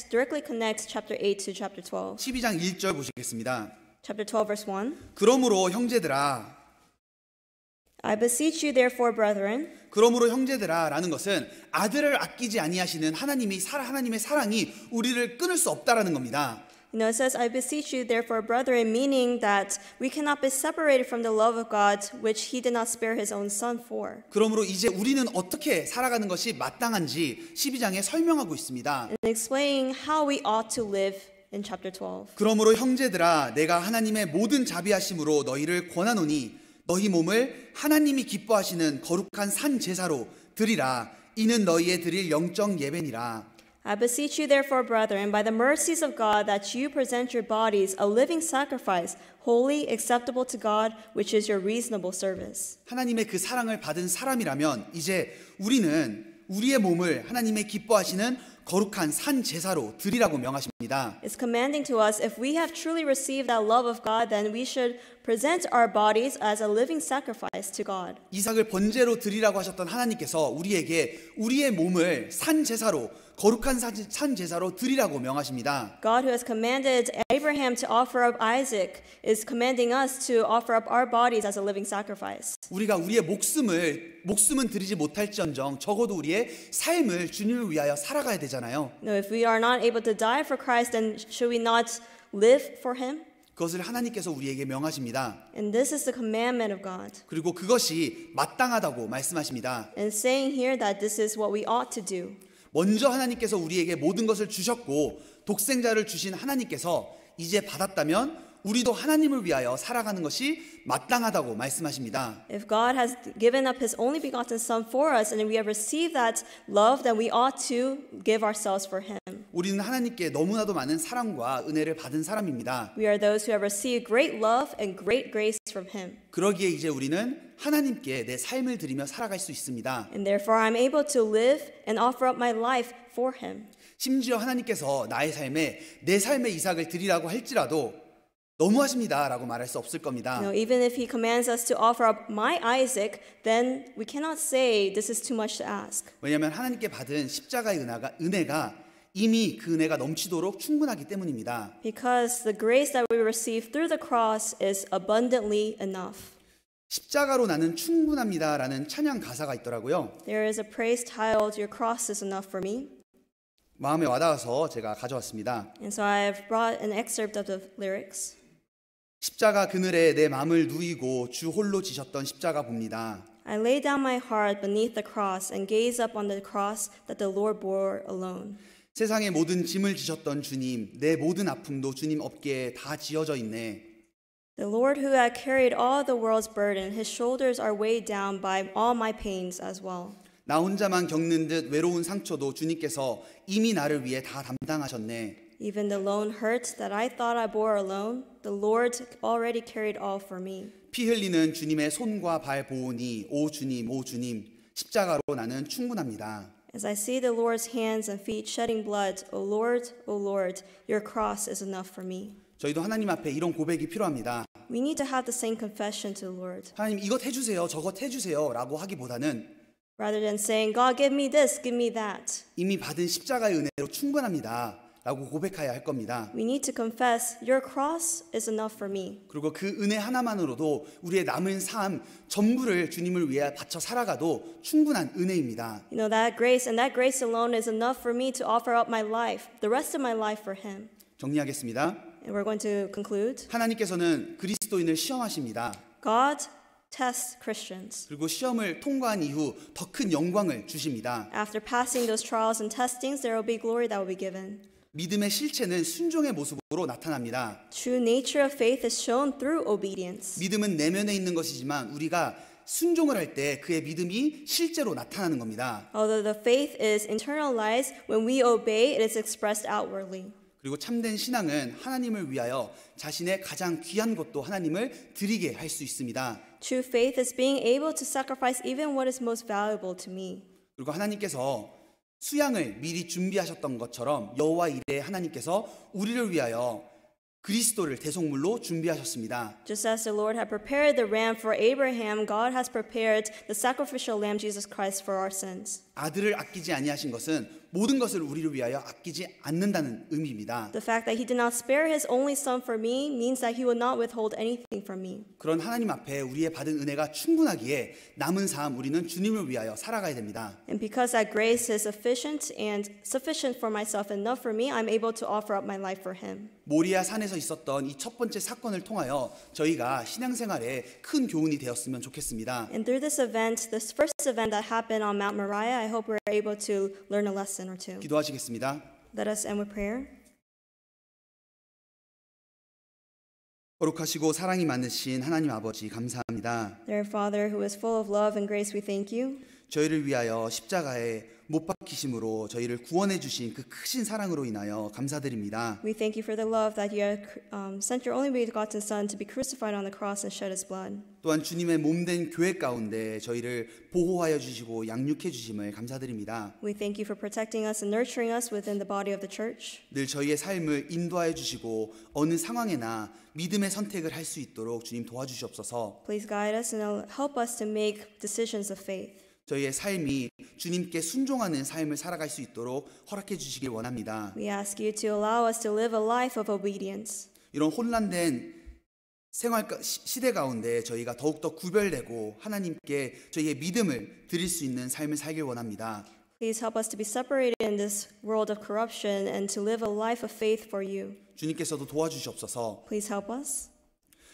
directly connect chapter 8 to chapter 12. 12장 1절 보시겠습니다. Chapter 12 verse 1. 그러므로 형제들아, I beseech you therefore, brethren, 그러므로 형제들아 라는 것은 아들을 아끼지 아니하시는 하나님의 사랑이 우리를 끊을 수 없다라는 겁니다. it says, I beseech you therefore, brethren, meaning that we cannot be separated from the love of God, which he did not spare his own son for. 그러므로 이제 우리는 어떻게 살아가는 것이 마땅한지 12장에 설명하고 있습니다. And explaining how we ought to live in chapter 12. 그러므로 형제들아, 내가 하나님의 모든 자비하심으로 너희를 권하노니 너희 몸을 하나님이 기뻐하시는 거룩한 산 제사로 드리라. 이는 너희의 드릴 영적 예배니라. I beseech you therefore, brethren, by the mercies of God, that you present your bodies a living sacrifice, holy, acceptable to God, which is your reasonable service. 하나님의 그 사랑을 받은 사람이라면 이제 우리는 우리의 몸을 하나님의 기뻐하시는 거룩한 산 제사로 드리라고 명하십니다. It's commanding to us, if we have truly received that love of God, then we should present our bodies as a living sacrifice to God. 이삭을 번제로 드리라고 하셨던 하나님께서 우리에게 우리의 몸을 산 제사로 거룩한 산 제사로 드리라고 명하십니다. God, who has commanded Abraham to offer up Isaac, is commanding us to offer up our bodies as a living sacrifice. 우리가 우리의 목숨은 드리지 못할지언정 적어도 우리의 삶을 주님을 위하여 살아가야 되잖아요. No, if we are not able to die for Christ, then should we not live for Him? 그것을 하나님께서 우리에게 명하십니다. And this is the commandment of God. 그리고 그것이 마땅하다고 말씀하십니다. And saying here that this is what we ought to do. 먼저 하나님께서 우리에게 모든 것을 주셨고 독생자를 주신 하나님께서 이제 받았다면 우리도 하나님을 위하여 살아가는 것이 마땅하다고 말씀하십니다. If God has given up His only begotten Son for us and we have received that love, then we ought to give ourselves for Him. 우리는 하나님께 너무나도 많은 사랑과 은혜를 받은 사람입니다. We are those who have received great love and great grace from Him. 그러기에 이제 우리는 하나님께 내 삶을 드리며 살아갈 수 있습니다. And therefore I'm able to live and offer up my life for Him. 심지어 하나님께서 내 삶의 이삭을 드리라고 할지라도 너무하십니다라고 말할 수 없을 겁니다. Even if He commands us to offer up my Isaac, then we cannot say this is too much to ask. 왜냐하면 하나님께 받은 십자가의 은혜가 이미 그 은혜가 넘치도록 충분하기 때문입니다. Because the grace that we receive through the cross is abundantly enough. 십자가로 나는 충분합니다라는 찬양 가사가 있더라고요. There is a praise titled "Your cross is enough for me." 마음에 와닿아서 제가 가져왔습니다. And so I have brought an excerpt of the lyrics. 십자가 그늘에 내 마음을 누이고 주 홀로 지셨던 십자가 봅니다. I lay down my heart beneath the cross and gaze up on the cross that the Lord bore alone. 세상의 모든 짐을 지셨던 주님, 내 모든 아픔도 주님 어깨에 다 지어져 있네. The Lord who had carried all the world's burden, His shoulders are weighed down by all my pains as well. 나 혼자만 겪는 듯 외로운 상처도 주님께서 이미 나를 위해 다 담당하셨네. Even the lone hurt that I thought I bore alone, the Lord already carried all for me. 피 흘리는 주님의 손과 발 보오니 오 주님 십자가로 나는 충분합니다. As I see the Lord's hands and feet shedding blood, O Lord, your cross is enough for me. 저희도 하나님 앞에 이런 고백이 필요합니다. We need to have the same confession to the Lord. 하나님 이것 해주세요, 저것 해주세요 라고 하기보다는 Rather than saying, God, give me this, give me that. 이미 받은 십자가의 은혜로 충분합니다 라고 고백해야 할 겁니다. We need to confess, your cross is enough for me. 그리고 그 은혜 하나만으로도 우리의 남은 삶 전부를 주님을 위해 바쳐 살아가도 충분한 은혜입니다. That grace and that grace alone is enough for me to offer up my life, the rest of my life for Him. 정리하겠습니다. And we're going to conclude. 하나님께서는 그리스도인을 시험하십니다. God test Christians. 그리고 시험을 통과한 이후 더 큰 영광을 주십니다. After passing those trials and testings, there will be glory that will be given. 믿음의 실체는 순종의 모습으로 나타납니다. True nature of faith is shown through obedience. 믿음은 내면에 있는 것이지만 우리가 순종을 할 때 그의 믿음이 실제로 나타나는 겁니다. Although the faith is internalized, when we obey, it is expressed outwardly. 그리고 참된 신앙은 하나님을 위하여 자신의 가장 귀한 것도 하나님을 드리게 할 수 있습니다. True faith is being able to sacrifice even what is most valuable to me. 그리고 하나님께서 수양을 미리 준비하셨던 것처럼 여호와 이레 하나님께서 우리를 위하여 그리스도를 대속물로 준비하셨습니다. Just as the Lord had prepared the ram for Abraham, God has prepared the sacrificial lamb Jesus Christ for our sins. 아들을 아끼지 아니하신 것은 모든 것을 우리를 위하여 아끼지 않는다는 의미입니다. The fact that he did not spare his only son for me means that he will not withhold anything from me. 그런 하나님 앞에 우리의 받은 은혜가 충분하기에 남은 삶 우리는 주님을 위하여 살아가야 됩니다. And because that grace is sufficient for myself, enough for me, I'm able to offer up my life for him. 모리아 산에서 있었던 이 첫 번째 사건을 통하여 저희가 신앙생활에 큰 교훈이 되었으면 좋겠습니다. And through this event, this first event that happened on Mount Moriah, I hope we're able to learn a lesson or two. 기도하시겠습니다. Let us end with prayer. 거룩하시고 사랑이 많으신 하나님 아버지 감사합니다. Dear Father, who is full of love and grace, we thank you. 저희를 위하여 십자가에 못 박히심으로 저희를 구원해 주신 그 크신 사랑으로 인하여 감사드립니다. We thank you for the love that you have sent your only begotten Son to be crucified on the cross and shed his blood. 또한 주님의 몸된 교회 가운데 저희를 보호하여 주시고 양육해 주심을 감사드립니다. We thank you for protecting us and nurturing us within the body of the church. 늘 저희의 삶을 인도하여 주시고 어느 상황에나 믿음의 선택을 할 수 있도록 주님 도와주시옵소서. Please guide us and help us to make decisions of faith. 저희의 삶이 주님께 순종하는 삶을 살아갈 수 있도록 허락해 주시길 원합니다. We ask you to allow us to live a life of obedience. 이런 혼란된 생활 시대 가운데 저희가 더욱더 구별되고 하나님께 저희의 믿음을 드릴 수 있는 삶을 살길 원합니다. Please help us to be separated in this world of corruption and to live a life of faith for you. 주님께서도 도와주시옵소서. Please help us.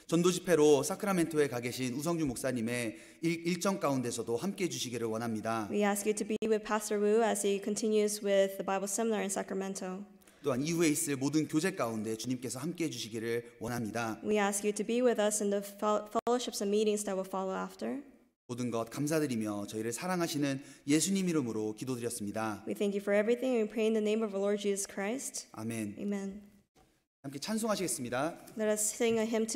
전도 집회로 사크라멘토에 가 계신 우성주 목사님의 일정 가운데서도 함께해 주시기를 원합니다. We ask you to be with Pastor Wu as he continues with the Bible seminar in Sacramento. 또한 이후에 있을 모든 교제 가운데 주님께서 함께해 주시기를 원합니다. We ask you to be with us in the fellowships and meetings that will follow after. 모든 것 감사드리며 저희를 사랑하시는 예수님 이름으로 기도드렸습니다. We thank you for everything and we pray in the name of our Lord Jesus Christ. 아멘. Amen. 함께 찬송하시겠습니다. Let us sing a hymn to